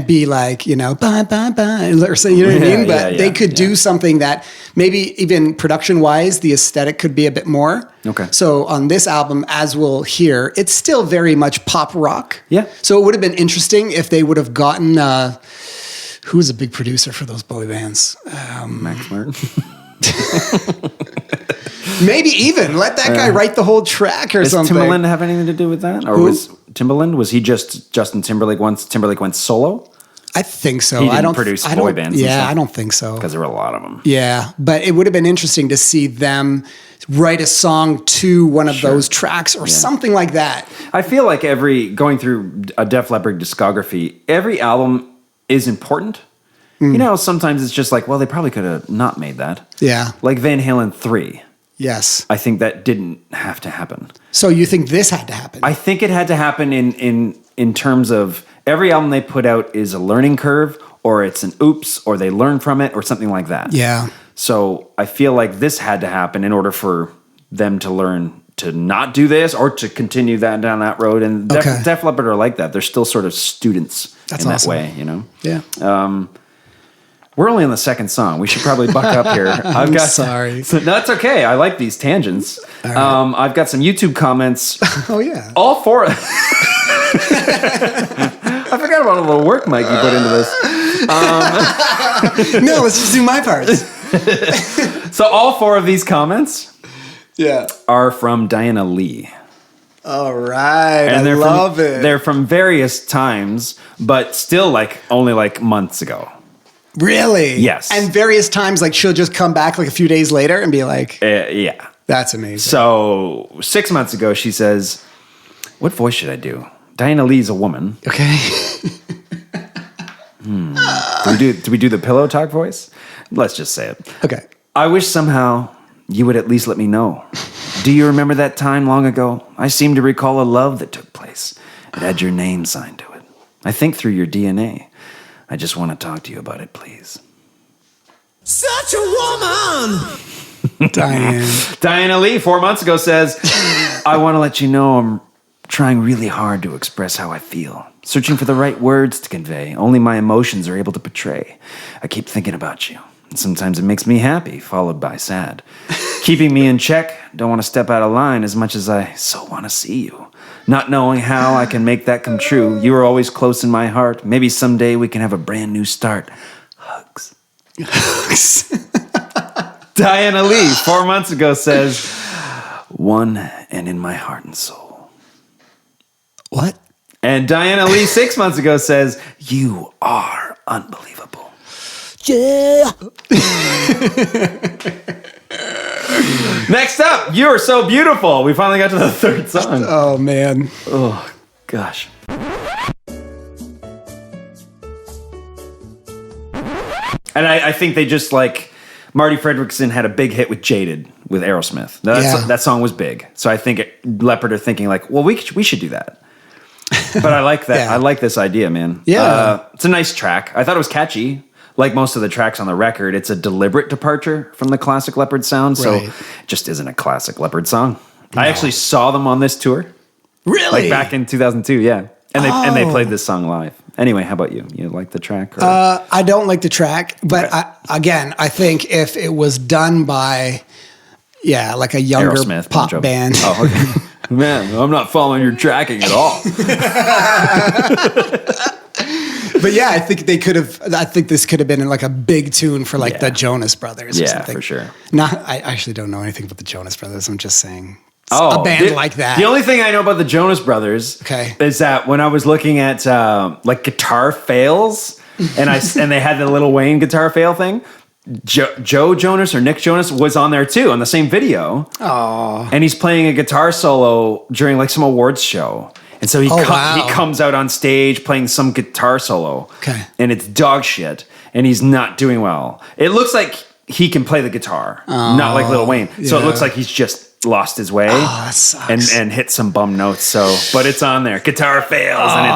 be like, bye, bye, bye, or so, you know what I mean? But they could do something that maybe even production-wise, the aesthetic could be a bit more. Okay. So on this album, as we'll hear, it's still very much pop rock. Yeah. So it would have been interesting if they would have gotten, who's a big producer for those boy bands? Max Martin. Maybe even let that guy write the whole track or something. Does Timbaland have anything to do with that? Or was Timbaland, was he just Justin Timberlake once Timberlake went solo? I think so. He didn't produce boy bands. Yeah, I don't think so. Because there were a lot of them. Yeah, but it would have been interesting to see them write a song to one of those tracks or something like that. I feel like going through a Def Leppard discography, every album is important. Sometimes it's just like, well, they probably could have not made that. Yeah. Like Van Halen 3. Yes. I think that didn't have to happen. So you think this had to happen? I think it had to happen in terms of every album they put out is a learning curve, or it's an oops, or they learn from it, or something like that. Yeah. So I feel like this had to happen in order for them to learn to not do this or to continue down that road. And Def Leppard are like that. They're still sort of students in that way, Yeah. We're only on the second song. We should probably buck up here. I'm sorry. No, that's okay. I like these tangents. Right. I've got some YouTube comments. Oh, yeah. All four. I forgot about all the work, Mike, you put into this. No, let's just do my parts. So all four of these comments are from Diana Lee. All right. And I love it. They're from various times, but still only months ago. Really? Yes. And various times, she'll just come back a few days later and be like, yeah. That's amazing. So 6 months ago, she says, What voice should I do? Diana Lee's a woman. Okay. Do we do the pillow talk voice? Let's just say it. Okay. I wish somehow you would at least let me know. Do you remember that time long ago? I seem to recall a love that took place. It had your name signed to it. I think through your DNA. I just want to talk to you about it, please. Such a woman! Diana Lee, 4 months ago, says, I want to let you know I'm trying really hard to express how I feel. Searching for the right words to convey. Only my emotions are able to portray. I keep thinking about you. And sometimes it makes me happy, followed by sad. Keeping me in check. Don't want to step out of line as much as I so want to see you. Not knowing how I can make that come true. You are always close in my heart. Maybe someday we can have a brand new start. Hugs. Diana Lee, 4 months ago, says, one and in my heart and soul. What? And Diana Lee, 6 months ago, says, you are unbelievable. Yeah. Next up, You Are So Beautiful. We finally got to the third song. Oh, man. Oh, gosh. And I think they just Marty Fredrickson had a big hit with Jaded with Aerosmith. Now, that song was big. So I think Leppard are thinking well, we should do that. But I like that. Yeah. I like this idea, man. Yeah. It's a nice track. I thought it was catchy. Like most of the tracks on the record, it's a deliberate departure from the classic Leppard sound. So it just isn't a classic Leppard song. No. I actually saw them on this tour. Really? Back in 2002, yeah. And they played this song live. Anyway, how about you? You like the track? Or? I don't like the track, but okay. I think if it was done by, like a younger Aerosmith, pop band. Oh, okay. Man, I'm not following your tracking at all. But yeah, I think they could have. I think this could have been a big tune for the Jonas Brothers. Or something. For sure. I actually don't know anything about the Jonas Brothers. I'm just saying. A band like that. The only thing I know about the Jonas Brothers is that when I was looking at guitar fails, and they had the Lil Wayne guitar fail thing, Joe Jonas or Nick Jonas was on there too on the same video. Oh, and he's playing a guitar solo during some awards show. And so he comes out on stage playing some guitar solo. Okay. And it's dog shit. And he's not doing well. It looks like he can play the guitar, not like Lil Wayne. So it looks like he's just lost his way that sucks. and hit some bum notes. So, but it's on there. Guitar fails and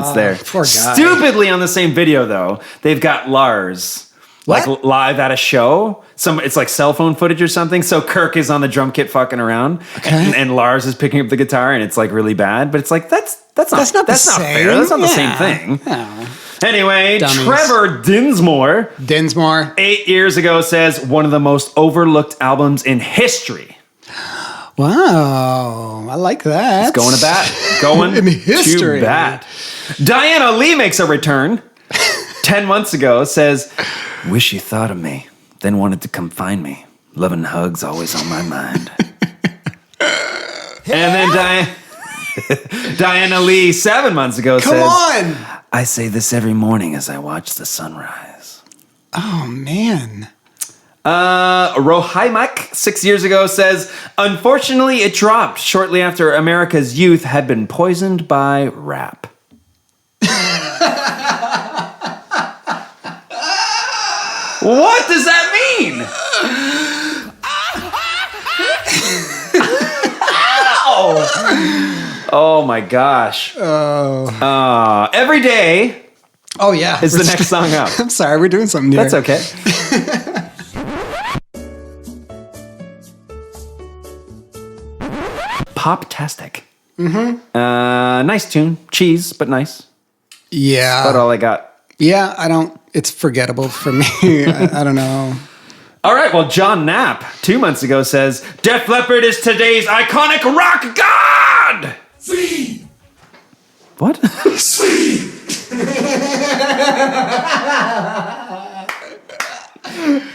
it's there. Poor guy. Stupidly on the same video though, they've got Lars live at a show. It's like cell phone footage or something. So Kirk is on the drum kit fucking around, and Lars is picking up the guitar, and it's really bad. But it's that's not fair. That's not the same thing. Yeah. Anyway, Dummies. Trevor Dinsmore 8 years ago says one of the most overlooked albums in history. Wow, I like that. It's going to bat. Going in history. To bat. Diana Lee makes a return. 10 months ago says, wish you thought of me, then wanted to come find me. Love and hugs always on my mind. And then Diana Lee 7 months ago says, come on. I say this every morning as I watch the sunrise. Oh, man. Rohaimak 6 years ago says, unfortunately, it dropped shortly after America's youth had been poisoned by rap. What does that mean? Ow! Oh my gosh. Every Day. Oh, yeah. Is the next song up. I'm sorry, we're doing something here. That's okay. Pop-tastic. Mm-hmm. Nice tune. Cheese, but nice. Yeah. That's about all I got. Yeah, it's forgettable for me. I don't know. All right, well, John Knapp, 2 months ago, says, Def Leppard is today's iconic rock god! Sweet! What? Sweet!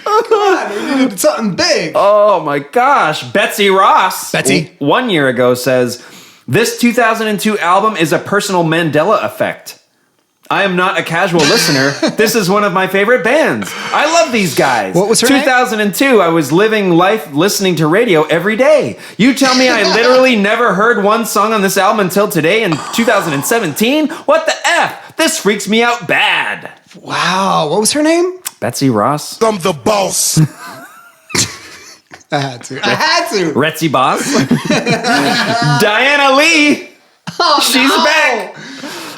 Come on, we needed something big. Oh my gosh. Betsy Ross, Betsy, 1 year ago, says, this 2002 album is a personal Mandela effect. I am not a casual listener. This is one of my favorite bands. I love these guys. What was her name? 2002, I was living life listening to radio every day. You tell me I literally never heard one song on this album until today in 2017? What the F? This freaks me out bad. Wow. What was her name? Betsy Ross. I'm the boss. I had to. Retsy Boss. Diana Lee. Oh, She's back.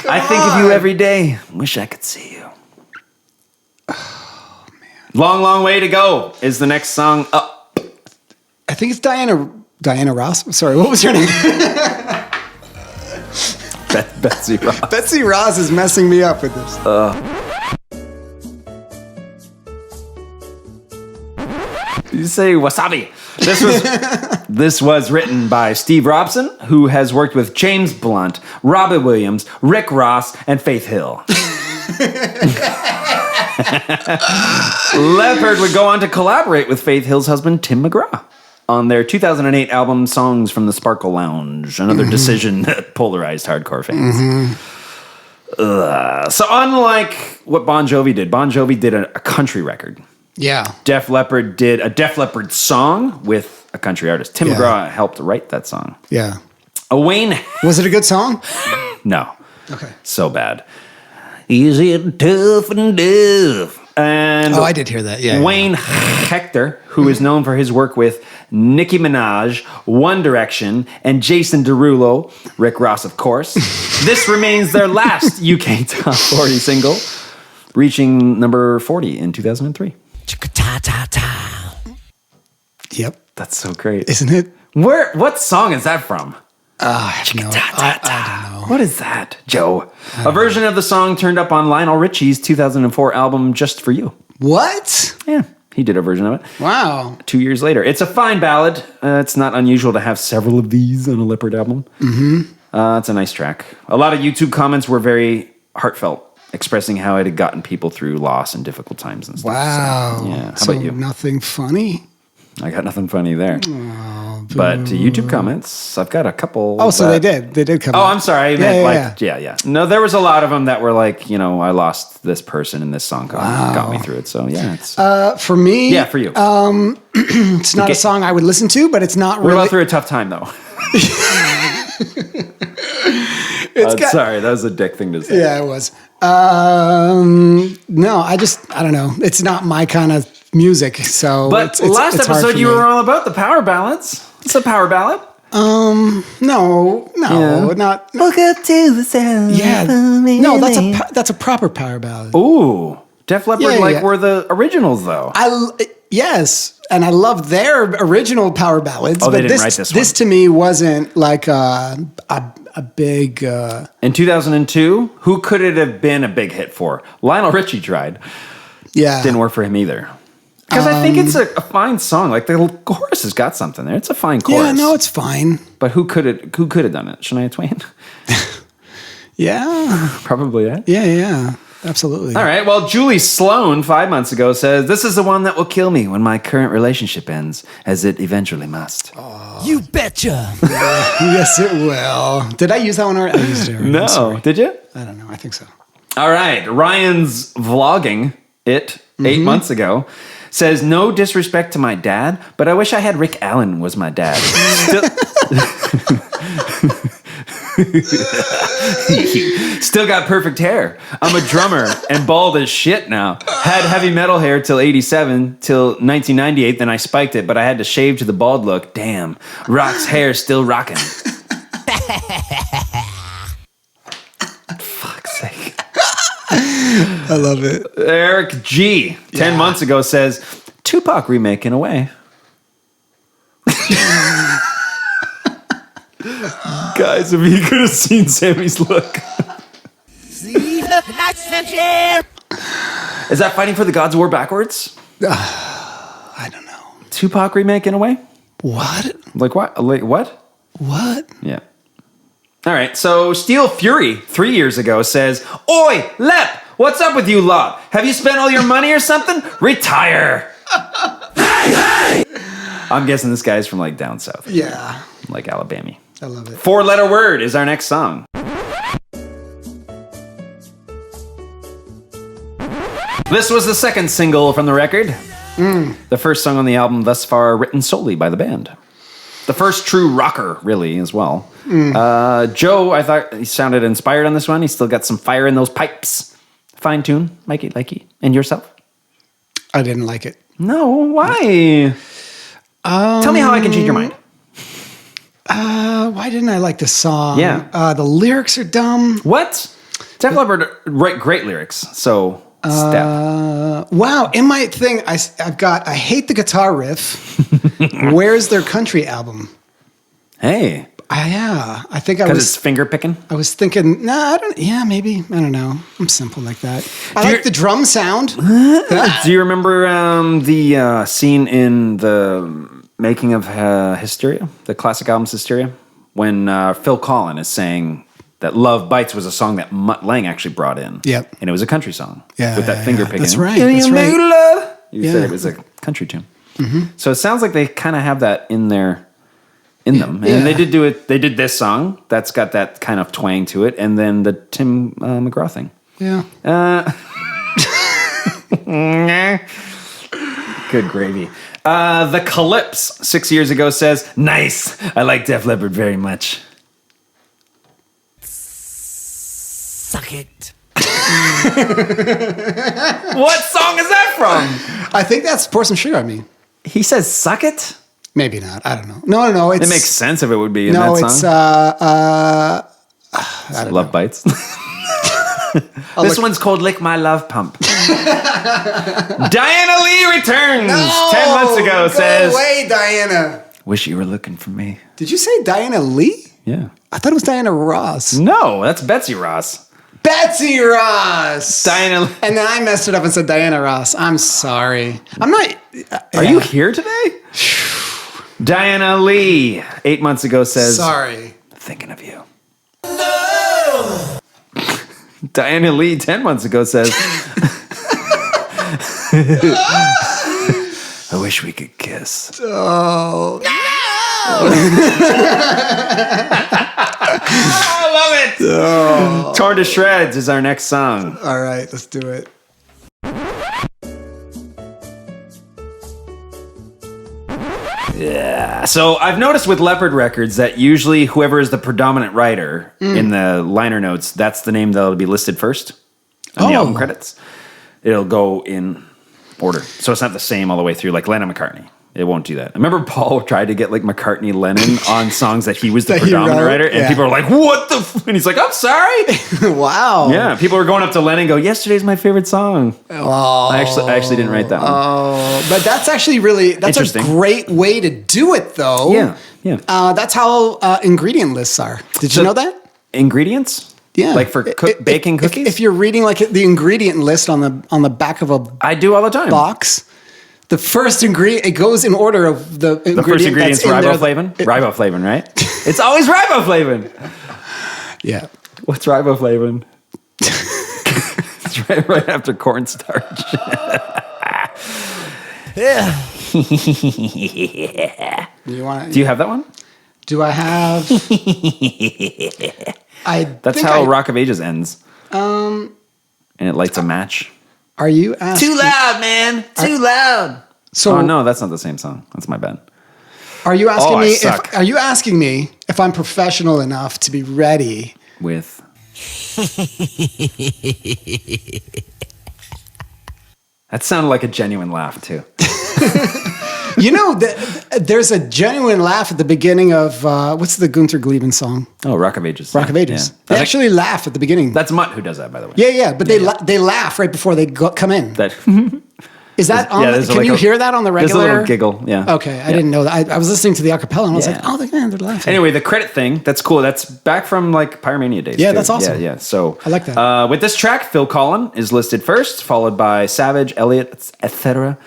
I think of you every day. Wish I could see you. Oh, man. Long, long way to go is the next song up. I think it's Diana Ross. Sorry, what was her name? Betsy Ross. Betsy Ross is messing me up with this. You say wasabi. This was written by Steve Robson, who has worked with James Blunt, Robbie Williams, Rick Ross, and Faith Hill. Leppard would go on to collaborate with Faith Hill's husband, Tim McGraw, on their 2008 album Songs from the Sparkle Lounge, another decision that polarized hardcore fans. So unlike what Bon Jovi did a country record. Yeah. Def Leppard did a Def Leppard song with a country artist. Tim McGraw helped write that song. Yeah. Wayne... Was it a good song? No. Okay. So bad. Is it tough and tough? And I did hear that. Yeah. Wayne Hector, who is known for his work with Nicki Minaj, One Direction, and Jason Derulo, Rick Ross, of course. This remains their last UK Top 40 single, reaching number 40 in 2003. Yep. That's so great. Isn't it? What song is that from? I don't know. What is that, Joe? A version of the song turned up on Lionel Richie's 2004 album, Just For You. What? Yeah, he did a version of it. Wow. 2 years later. It's a fine ballad. It's not unusual to have several of these on a Leppard album. It's a nice track. A lot of YouTube comments were very heartfelt, expressing how it had gotten people through loss and difficult times and stuff. Wow. So, yeah. How So about you? nothing funny? I got nothing funny there. But YouTube comments, I've got a couple. Oh, so they did. They did come Oh, out. I'm sorry. I meant yeah. No, there was a lot of them that were like, I lost this person and this song got me through it. So yeah. It's, For me, yeah, for you. it's not a song I would listen to, but it's not We're really. all through a tough time though. Sorry, that was a dick thing to say. Yeah, it was. No, I don't know. It's not my kind of music. So, But it's last hard episode for you me. were all about the power ballads. It's a power ballad. No, Yeah. not. Look up to the sound. Yeah, no, that's a proper power ballad. Ooh, Def Leppard Yeah. were the originals though. Yes, and I love their original power ballads. Oh, they but didn't write this one. This to me wasn't like a big. In 2002, who could it have been a big hit for? Lionel Richie tried. Yeah, Didn't work for him either. Because I think it's a fine song. Like the chorus has got something there. It's a fine chorus. Yeah, no, it's fine. But who could have done it? Shania Twain? Yeah, Probably, yeah. yeah, absolutely. All right. Well, Julie Sloan 5 months ago says, "This is the one that will kill me when my current relationship ends, as it eventually must." You betcha. Yes, it will. Did I use that one already? I used it already. I'm No, sorry. did you? I don't know. I think so. All right. Ryan's vlogging it 8 months ago says, "No disrespect to my dad, but I wish I had Rick Allen was my dad." Still got perfect hair. I'm a drummer and bald as shit now. Had heavy metal hair till 87, till 1998, then I spiked it, but I had to shave to the bald look. Damn, Rock's hair still rocking. Fuck's sake. I love it. Eric G, 10 months ago, says, Tupac remake in a way. Guys, if you could have seen Sammy's look. Is that Fighting for the Gods War backwards? I don't know. Tupac remake in a way? What? Like what? Like what? What? Yeah. All right, so Steel Fury 3 years ago says, "Oi, Lep, what's up with you lot? Have you spent all your money or something? Retire." Hey! I'm guessing this guy's from like down south. Yeah. Like Alabama. I love it. 4-letter word is our next song. This was the second single from the record. The first song on the album thus far written solely by the band. The first true rocker, really, as well. Joe, I thought he sounded inspired on this one. He's still got some fire in those pipes. Fine tune, likey. And yourself? I didn't like it. No, why? Tell me how I can change your mind. Why didn't I like the song? Yeah. The lyrics are dumb. What? Def Leppard write great lyrics, so step. Wow. In my thing, I've got I hate the guitar riff. Where's their country album? Hey. Yeah. I think I was... Because it's finger picking? I was thinking, maybe. I don't know. I'm simple like that. I like the drum sound. Do you remember the scene in the making of Hysteria, the classic album's Hysteria, when Phil Collin is saying that Love Bites was a song that Mutt Lange actually brought in. Yep. And it was a country song. Yeah. With that finger picking. That's right. That's right. Love. You said it was a country tune. Mm-hmm. So it sounds like they kind of have that in them. And they did do it. They did this song that's got that kind of twang to it. And then the Tim McGraw thing. Yeah. Good gravy. The Calypse 6 years ago says, "Nice. I like Def Leppard very much." Suck it. What song is that from? I think that's Pour Some Sugar on Me. He says, "Suck it." Maybe not. I don't know. No. It's, It makes sense if it would be in that song. It's Love Bites. This one's called "Lick My Love Pump." Diana Lee returns 10 months ago. Says, "Go away, Diana." "Wish you were looking for me." Did you say Diana Lee? Yeah. I thought it was Diana Ross. No, that's Betsy Ross. Betsy Ross. Diana. And then I messed it up and said Diana Ross. I'm sorry. I'm not. Are you here today? Diana Lee, 8 months ago, says, Sorry. "Thinking of you." No. Diana Lee, 10 months ago, says, "I wish we could kiss." Oh. I love it. Oh. "Torn to Shreds" is our next song. All right, let's do it. Yeah. So I've noticed with Leopard records that usually whoever is the predominant writer in the liner notes, that's the name that'll be listed first on the album credits. It'll go in order. So it's not the same all the way through, like Lennon McCartney. It won't do that. I remember Paul tried to get like McCartney Lennon on songs that he was the predominant writer, and people were like, "What the?" And he's like, "I'm sorry." Wow. Yeah, people were going up to Lennon and go, "Yesterday's my favorite song." Oh. I actually didn't write that one. Oh, but that's actually that's a great way to do it, though. Yeah. That's how ingredient lists are. Did you know that? Ingredients? Yeah, like for baking cookies. If you're reading like the ingredient list on the back of a I do all the time box. The first ingredient, it goes in order of the ingredient. The first ingredient's riboflavin? Riboflavin, right? It's always riboflavin. Yeah. What's riboflavin? It's right after cornstarch. Yeah. Do you have that one? Do I have? That's how Rock of Ages ends. And it lights a match. Are you asking? Too loud, man. Too loud. So, oh no, that's not the same song. That's my bad. Are you asking me? Are you asking me if I'm professional enough to be ready with? That sounded like a genuine laugh too. You know, there's a genuine laugh at the beginning of what's the Gunther Glieben song? Oh, Rock of Ages. Rock of Ages. Yeah. They actually laugh at the beginning. That's Mutt who does that, by the way. Yeah, but they laugh right before they come in. Is that on? Can you hear that on the regular? There's a little giggle. Yeah. Okay, I didn't know that. I was listening to the acapella and I was like, oh, they're laughing. Anyway, the credit thing, that's cool. That's back from like Pyromania days. Yeah, too. that's awesome. Yeah. So I like that. With this track, Phil Collin is listed first, followed by Savage, Elliott, etc.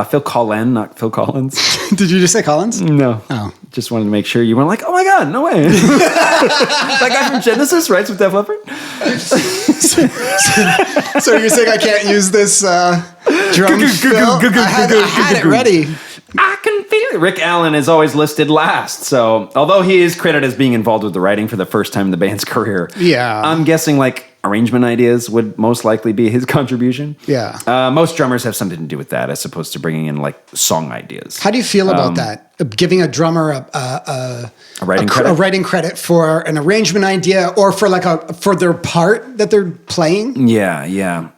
Phil Collin, not Phil Collins. Did you just say Collins? No. Oh. Just wanted to make sure you weren't like, oh my God, no way. That guy from Genesis writes with Def Leppard? So you're saying I can't use this drum fill? I had it ready. I can feel it. Rick Allen is always listed last. So although he is credited as being involved with the writing for the first time in the band's career, yeah, I'm guessing like arrangement ideas would most likely be his contribution. Yeah. Most drummers have something to do with that, as opposed to bringing in like song ideas. How do you feel about that? Giving a drummer a writing credit for an arrangement idea or for for their part that they're playing? Yeah.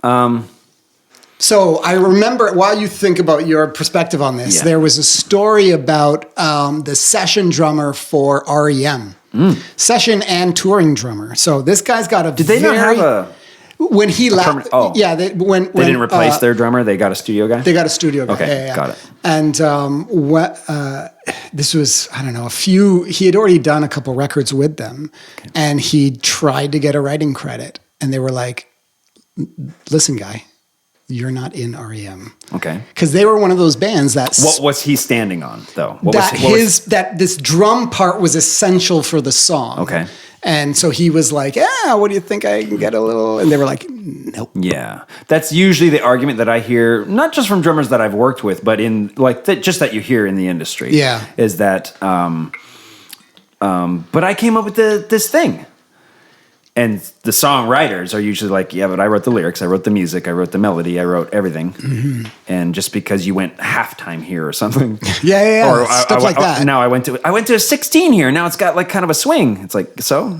So I remember, while you think about your perspective on this, there was a story about the session drummer for REM. Session and touring drummer. So this guy's got a Did they not have a... When he left, yeah, they didn't replace their drummer. They got a studio guy. They got a studio guy. Okay, yeah. got it. And this was, I don't know, he had already done a couple records with them, and he tried to get a writing credit, and they were like, "Listen, guy, you're not in REM." Okay. Because they were one of those bands that. What was he standing on, though? That this drum part was essential for the song. Okay. And so he was like, what do you think I can get a little? And they were like, nope. Yeah. That's usually the argument that I hear, not just from drummers that I've worked with, but in like just that you hear in the industry. Yeah. Is that, but I came up with this thing. And the songwriters are usually like, yeah, but I wrote the lyrics, I wrote the music, I wrote the melody, I wrote everything. Mm-hmm. And just because you went halftime here or something, yeah, or stuff like that. Now I went to a 16 here. Now it's got like kind of a swing. It's like, so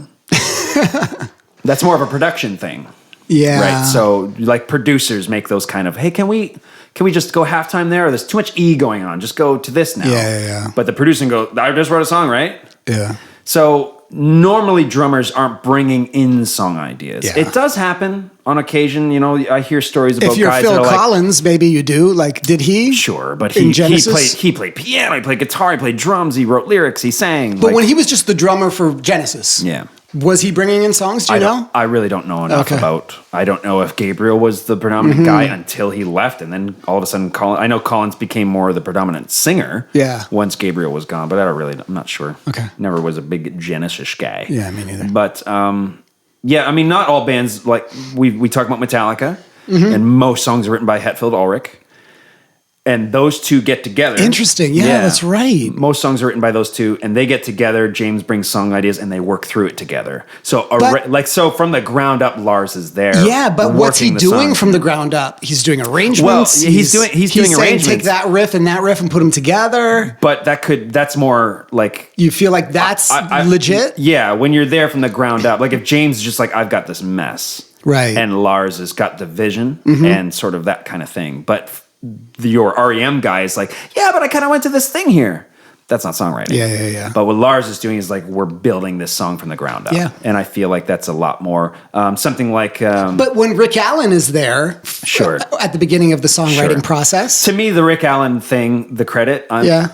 that's more of a production thing, yeah. Right. So like producers make those kind of, hey, can we just go halftime there? Or there's too much E going on. Just go to this now. Yeah. But the producer can go, I just wrote a song, right? Yeah. So normally drummers aren't bringing in song ideas. Yeah. It does happen on occasion. You know, I hear stories about if you're guys Phil that are Collins, maybe you do. Like, did he? Sure, but in he Genesis? played piano, he played guitar, he played drums, he wrote lyrics, he sang. But when he was just the drummer for Genesis, was he bringing in songs? Do you know? I really don't know enough about. I don't know if Gabriel was the predominant guy until he left, and then all of a sudden, I know Collins became more the predominant singer. Yeah. Once Gabriel was gone, but I'm not sure. Okay. Never was a big Genesis guy. Yeah, me neither. But yeah, I mean, not all bands like we talk about Metallica, and most songs are written by Hetfield Ulrich. And those two get together. Interesting. Yeah, that's right. Most songs are written by those two, and they get together. James brings song ideas, and they work through it together. So, so from the ground up, Lars is there. Yeah, but what's he doing from the ground up? He's doing arrangements. Well, he's doing arrangements. Take that riff and put them together. But that's more like, you feel like that's legit. Yeah, when you're there from the ground up, like if James is just like, I've got this mess, right, and Lars has got the vision and sort of that kind of thing, but. Your REM guy is like, yeah, but I kind of went to this thing here. That's not songwriting. Yeah. But what Lars is doing is like, we're building this song from the ground up. Yeah. And I feel like that's a lot more something like. But when Rick Allen is there, sure, at the beginning of the songwriting process, to me, the Rick Allen thing, the credit,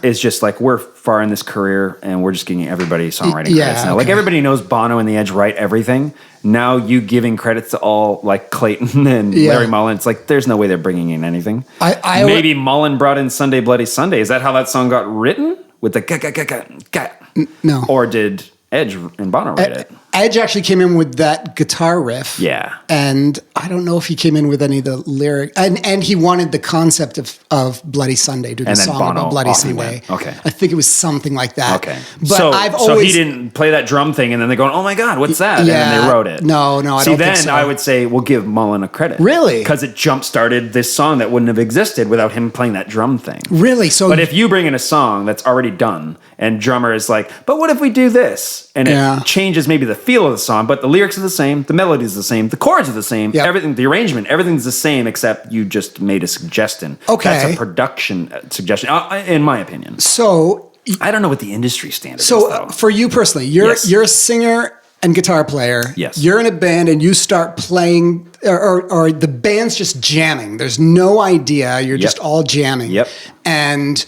is just like we're far in this career and we're just giving everybody songwriting credits now. Okay. Like everybody knows Bono and the Edge write everything. Now you giving credits to all like Clayton and Larry Mullen. It's like there's no way they're bringing in anything. Maybe Mullen brought in Sunday Bloody Sunday. Is that how that song got written? With the no. Or did Edge and Bono write it? Edge actually came in with that guitar riff. Yeah. And I don't know if he came in with any of the lyrics. And he wanted the concept of Bloody Sunday, do the song Bono about Bloody Sunday. Okay. I think it was something like that. Okay. But so he didn't play that drum thing and then they're going, oh my God, what's that? And then they wrote it. No, I don't think so. I would say we'll give Mullen a credit. Really? Because it jump-started this song that wouldn't have existed without him playing that drum thing. Really? But if you bring in a song that's already done and drummer is like, but what if we do this? And it changes maybe the feel of the song, but the lyrics are the same, the melody is the same, the chords are the same, everything, the arrangement, everything's the same except you just made a suggestion. Okay. That's a production suggestion, in my opinion. So I don't know what the industry standard is, So though. For you personally, you're a singer and guitar player. Yes. You're in a band and you start playing, or the band's just jamming. There's no idea. You're just all jamming. Yep. And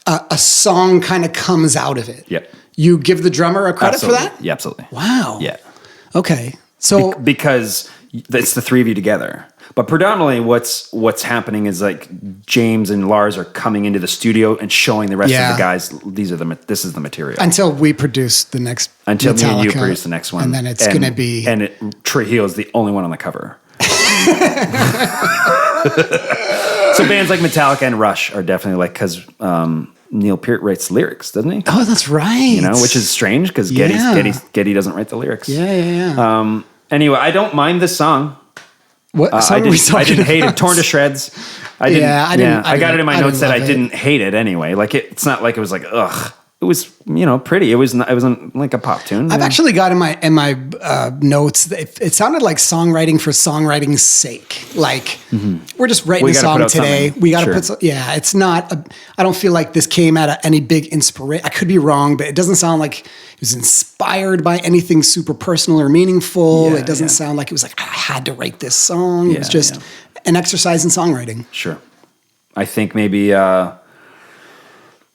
a song kind of comes out of it. Yep. You give the drummer a credit for that? Yeah, absolutely. Wow. Yeah. Okay. So because it's the three of you together. But predominantly what's happening is like James and Lars are coming into the studio and showing the rest of the guys, this is the material. Until we produce the next Until Metallica, me and you produce the next one. And then it's going to be... And Trujillo is the only one on the cover. So bands like Metallica and Rush are definitely like, because Neil Peart writes lyrics, doesn't he? Oh, that's right. You know, which is strange because Geddy doesn't write the lyrics. Yeah. Anyway, I don't mind this song. What I didn't hate it. Torn to Shreds. I got it in my notes that I didn't hate it anyway. Like it's not like it was like ugh. It was pretty. It wasn't like a pop tune. I've actually got in my notes. It sounded like songwriting for songwriting's sake. Like we're just writing a song today. We got to put. It's not. I don't feel like this came out of any big inspiration. I could be wrong, but it doesn't sound like it was inspired by anything super personal or meaningful. It doesn't sound like it was like I had to write this song. It was just an exercise in songwriting. Sure. I think maybe.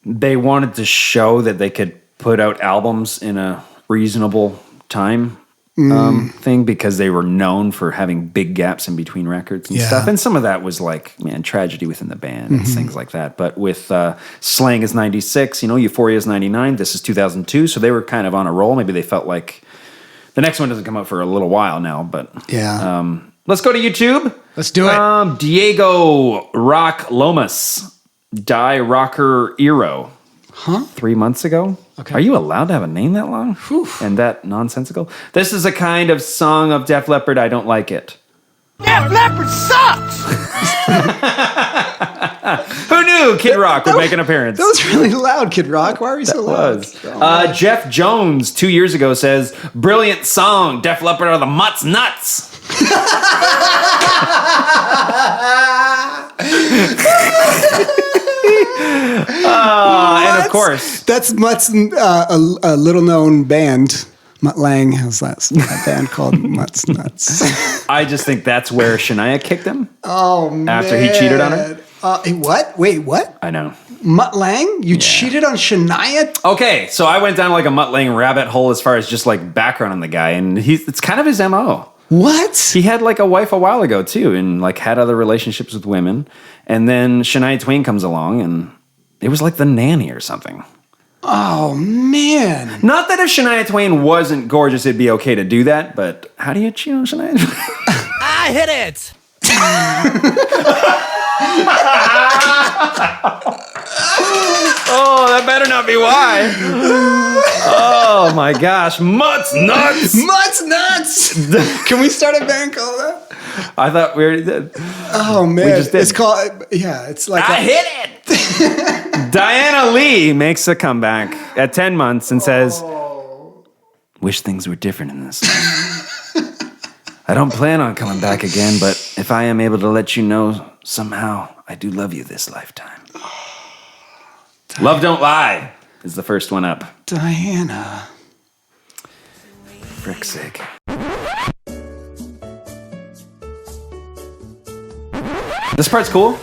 They wanted to show that they could put out albums in a reasonable time thing because they were known for having big gaps in between records and stuff. And some of that was like, tragedy within the band and things like that. But with Slang is 96, Euphoria is 99, this is 2002. So they were kind of on a roll. Maybe they felt like the next one doesn't come out for a little while now. But let's go to YouTube. Let's do it. Diego Rock Lomas. Die Rocker Eero. 3 months ago. Okay. Are you allowed to have a name that long? Whew. And that nonsensical? This is a kind of song of Def Leppard. I don't like it. Def Leppard sucks! Who knew Kid Rock would make an appearance? That was really loud, Kid Rock. Why are you so loud? Jeff Jones, 2 years ago, says, brilliant song. Def Leppard are the Mutts Nuts. And of course, that's Mutt's a little known band. Mutt Lang has that band called Mutt's Nuts. I just think that's where Shania kicked him. Oh man! After he cheated on her. What? Wait, what? I know. Mutt Lang? You cheated on Shania? Okay, so I went down like a Mutt Lang rabbit hole as far as just like background on the guy, and it's kind of his MO. What? He had like a wife a while ago too, and like had other relationships with women, and then Shania Twain comes along, and it was like the nanny or something. Oh man! Not that if Shania Twain wasn't gorgeous, it'd be okay to do that, but how do you cheat on Shania Twain? I hit it! Oh, that better not be why. Oh my gosh, Mutts Nuts! Mutts Nuts! Can we start a band called that? I thought we already did. Oh man, we just did. It's called. It's like I hit it. Diana Lee makes a comeback at 10 months and says, "Wish things were different in this life. I don't plan on coming back again, but if I am able to let you know somehow, I do love you this lifetime." Love Don't Lie is the first one up. Diana. Frick's sake. This part's cool.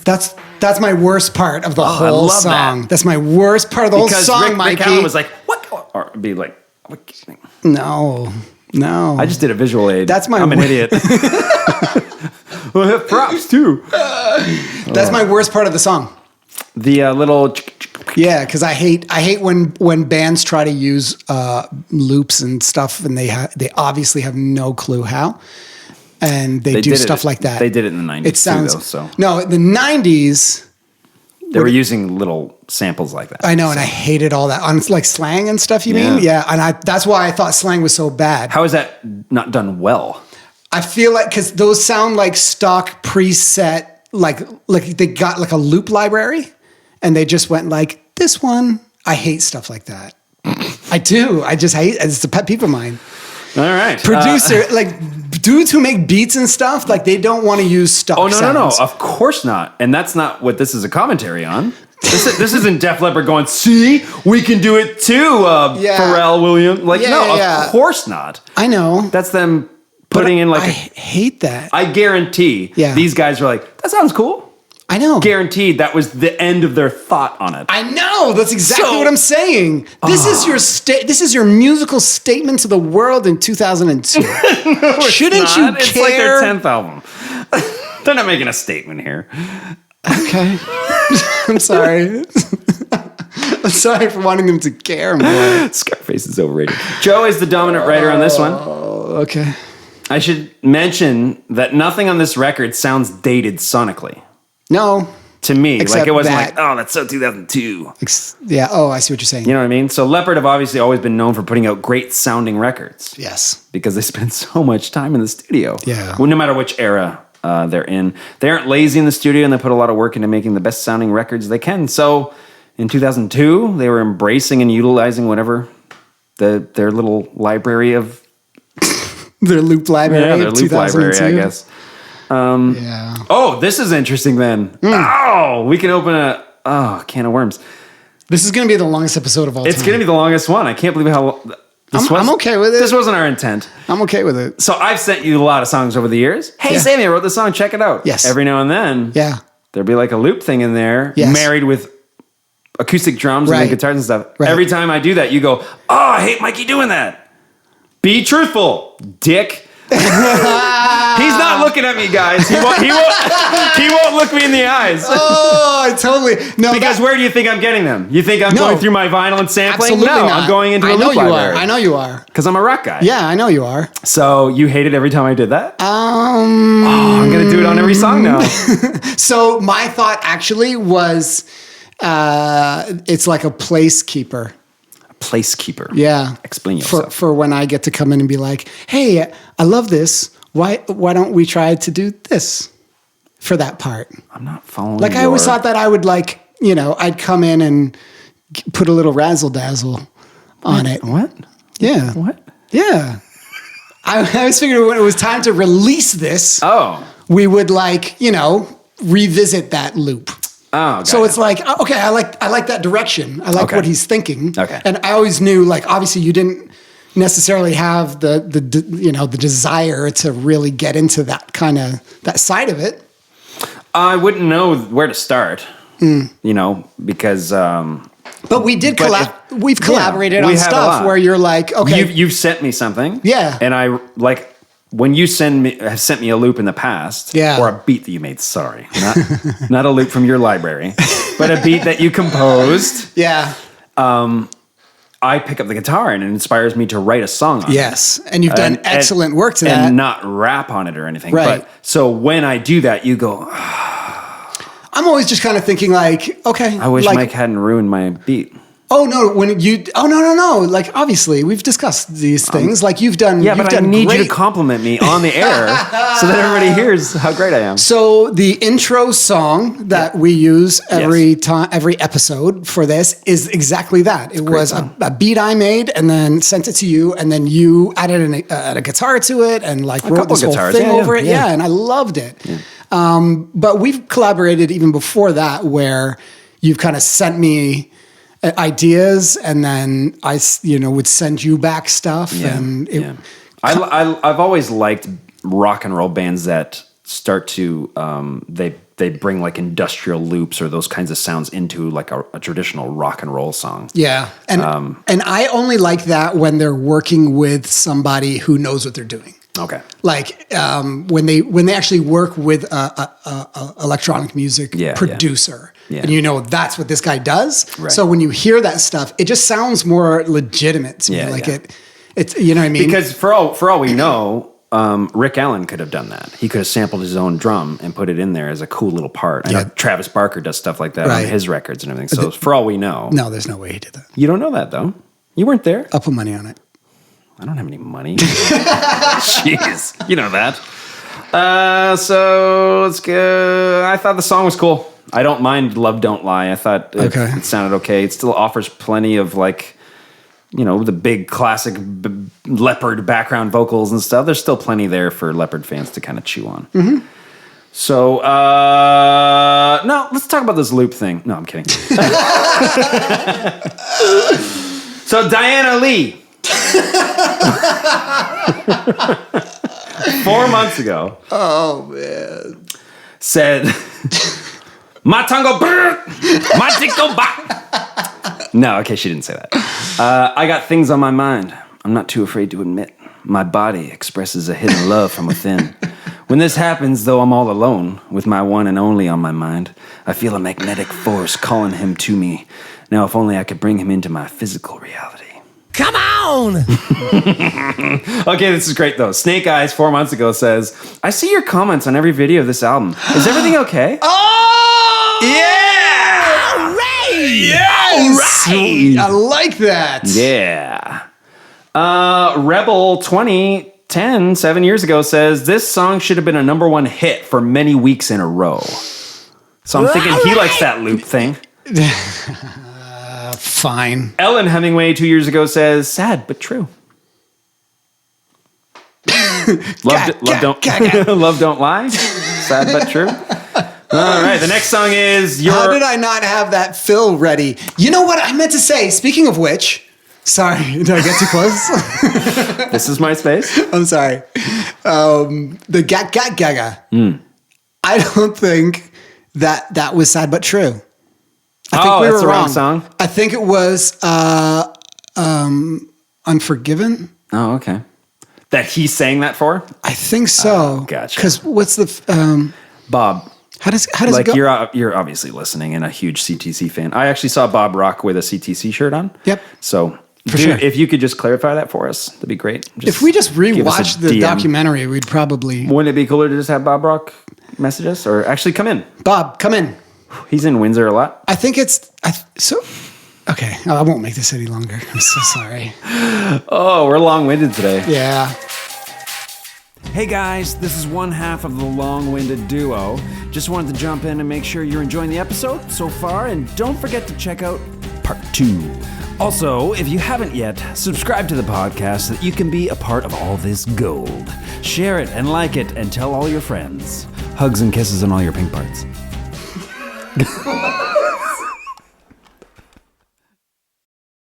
That's my worst part of the whole song. That's my worst part of the whole song, Mikey. Rick Allen was like, what? Or be like, what? No. I just did a visual aid. I'm an idiot. Well, I have props too. That's my worst part of the song. The little... Yeah, because I hate when bands try to use loops and stuff, and they obviously have no clue how, and they do stuff like that. They did it in the 90s it sounds, too, though. So. No, the 90s... They were using little samples like that. I know, and I hated all that. On like slang and stuff, you mean? Yeah, and that's why I thought slang was so bad. How is that not done well? I feel like, because those sound like stock preset, like they got like a loop library, and they just went like, this one. I hate stuff like that. I do. I just hate, it's a pet peeve of mine. All right. Producer, dudes who make beats and stuff, like they don't want to use stock sounds. No. Of course not. And that's not what this is a commentary on. This isn't Def Leppard going, see, we can do it too, Pharrell Williams. Of course not. I know. That's them putting in like... I hate that. I guarantee these guys were like, that sounds cool. I know. Guaranteed that was the end of their thought on it. I know. That's exactly what I'm saying. This is your musical statement to the world in 2002. Shouldn't you care? It's like their 10th album. They're not making a statement here. Okay. I'm sorry. I'm sorry for wanting them to care more. Scarface is overrated. Joe is the dominant writer on this one. Okay. I should mention that nothing on this record sounds dated sonically. No. to me. Except Like it wasn't that- like, oh, that's so 2002. Yeah. Oh, I see what you're saying. You know what I mean? So Leppard have obviously always been known for putting out great sounding records. Yes. Because they spend so much time in the studio. Yeah. Well, no matter which era they're in. They aren't lazy in the studio, and they put a lot of work into making the best sounding records they can. So in 2002, they were embracing and utilizing whatever their little library of... Their loop library their of loop library, 2002. I guess. Yeah. Oh, this is interesting then. Oh, we can open a can of worms. This is going to be the longest episode of all time. It's going to be the longest one. I can't believe how... I'm okay with it. This wasn't our intent. I'm okay with it. So I've sent you a lot of songs over the years. Hey, Yeah. Sammy, I wrote this song. Check it out. Yes. Every now and then, Yeah. there'd be like a loop thing in there, Yes. married with acoustic drums and Right. the guitars and stuff. Right. Every time I do that, you go, oh, I hate Mikey doing that. Be truthful, dick. He's not looking at me, guys. He won't look me in the eyes. Oh, I totally... No, Because where do you think I'm getting them? You think I'm No. going through my vinyl and sampling? absolutely No, not. I'm going into a I know loop you library. are. I know you are. Because I'm a rock guy. Yeah, I know you are. So you hated every time I did that? I'm going to do it on every song now. So my thought actually was it's like a placekeeper. Placekeeper. Yeah. Explain yourself. For when I get to come in and be like, hey, I love this. Why don't we try to do this for that part? I'm not following Like I always thought that I would like, I'd come in and put a little razzle dazzle on it. What? Yeah. What? Yeah. I always figured when it was time to release this, we would revisit that loop. Oh, So it's like, okay, I like that direction. I like Okay. what he's thinking. Okay. And I always knew, like, obviously you didn't necessarily have the desire to really get into that side of it. I wouldn't know where to start, because But we did we've collaborated we on have a stuff lot. where you're like, okay, you've sent me something, Yeah. and I like when you have sent me a loop in the past, Yeah. or a beat that you made. Sorry, not a loop from your library, but a beat that you composed. yeah, I pick up the guitar and it inspires me to write a song on it. yes, and you've done excellent work to that. and not rap on it or anything. Right. But so when I do that, you go, I'm always just kind of thinking like, okay, I wish like, Mike hadn't ruined my beat. Oh no! No! Like obviously, we've discussed these things. Like you've done. Yeah, you've but I done need great. you to compliment me on the air so that everybody hears how great I am. So the intro song that we use every time, every episode for this is exactly that. It was a beat I made and then sent it to you, and then you added a guitar to it and like wrote couple this whole guitars, thing yeah, over it. yeah. Yeah, and I loved it. Yeah. But we've collaborated even before that, where you've kind of sent me ideas, and then I, would send you back stuff. And I've always liked rock and roll bands that start to they bring like industrial loops or those kinds of sounds into like a traditional rock and roll song. Yeah, and I only like that when they're working with somebody who knows what they're doing. Okay. Like when they actually work with a electronic music producer, Yeah. and that's what this guy does. Right. So when you hear that stuff, it just sounds more legitimate to me. Like it's you know what I mean? Because for all we know, Rick Allen could have done that. He could have sampled his own drum and put it in there as a cool little part. I know Travis Barker does stuff like that on his records and everything. So for all we know, No, there's no way he did that. you don't know that though. You weren't there. I'll put money on it. I don't have any money. Jeez, you know that. So let's go. I thought the song was cool. I don't mind "Love Don't Lie." I thought it sounded okay. It still offers plenty of like, the big classic Leppard background vocals and stuff. There's still plenty there for Leppard fans to kind of chew on. Mm-hmm. So no, let's talk about this loop thing. No, I'm kidding. So Diana Lee. 4 months ago. Oh man. Said, "My tango, my tico ba." No, okay, she didn't say that. I got things on my mind. I'm not too afraid to admit. My body expresses a hidden love from within. When this happens, though I'm all alone, with my one and only on my mind, I feel a magnetic force calling him to me. Now, if only I could bring him into my physical reality. Come on! Okay, this is great though. Snake Eyes 4 months ago says, "I see your comments on every video of this album. Is everything okay?" Oh! Yeah! All right! Yes! All right! I like that. Yeah. Rebel 2010, 7 years ago, says this song should have been a #1 hit for many weeks in a row. So I'm thinking he likes that loop thing. Fine. Ellen Hemingway 2 years ago says sad but true. Love don't lie. Sad but true. All right, the next song is How did I not have that fill ready? You know what I meant to say? Speaking of which, sorry, did I get too close? This is my space. I'm sorry. The Gaga. I don't think that was sad but true. I think we that's were the wrong song. I think it was Unforgiven. Oh, okay. That he sang that for? I think so. Gotcha. Because what's the Bob. how does Like it go? you're obviously listening and a huge CTC fan. I actually saw Bob Rock with a CTC shirt on. Yep. So, sure. if you could just clarify that for us, that'd be great. If we just give us a rewatched the DM. documentary, we'd probably Wouldn't it be cooler to just have Bob Rock message us, or actually come in? Bob, come in. He's in Windsor a lot. I think it's okay. I won't make this any longer. I'm so sorry. Oh, we're long-winded today. Yeah. Hey guys, this is one half of the long-winded duo. Just wanted to jump in and make sure you're enjoying the episode so far, and don't forget to check out part 2. Also, if you haven't yet, subscribe to the podcast so that you can be a part of all this gold. Share it and like it and tell all your friends. Hugs and kisses on all your pink parts.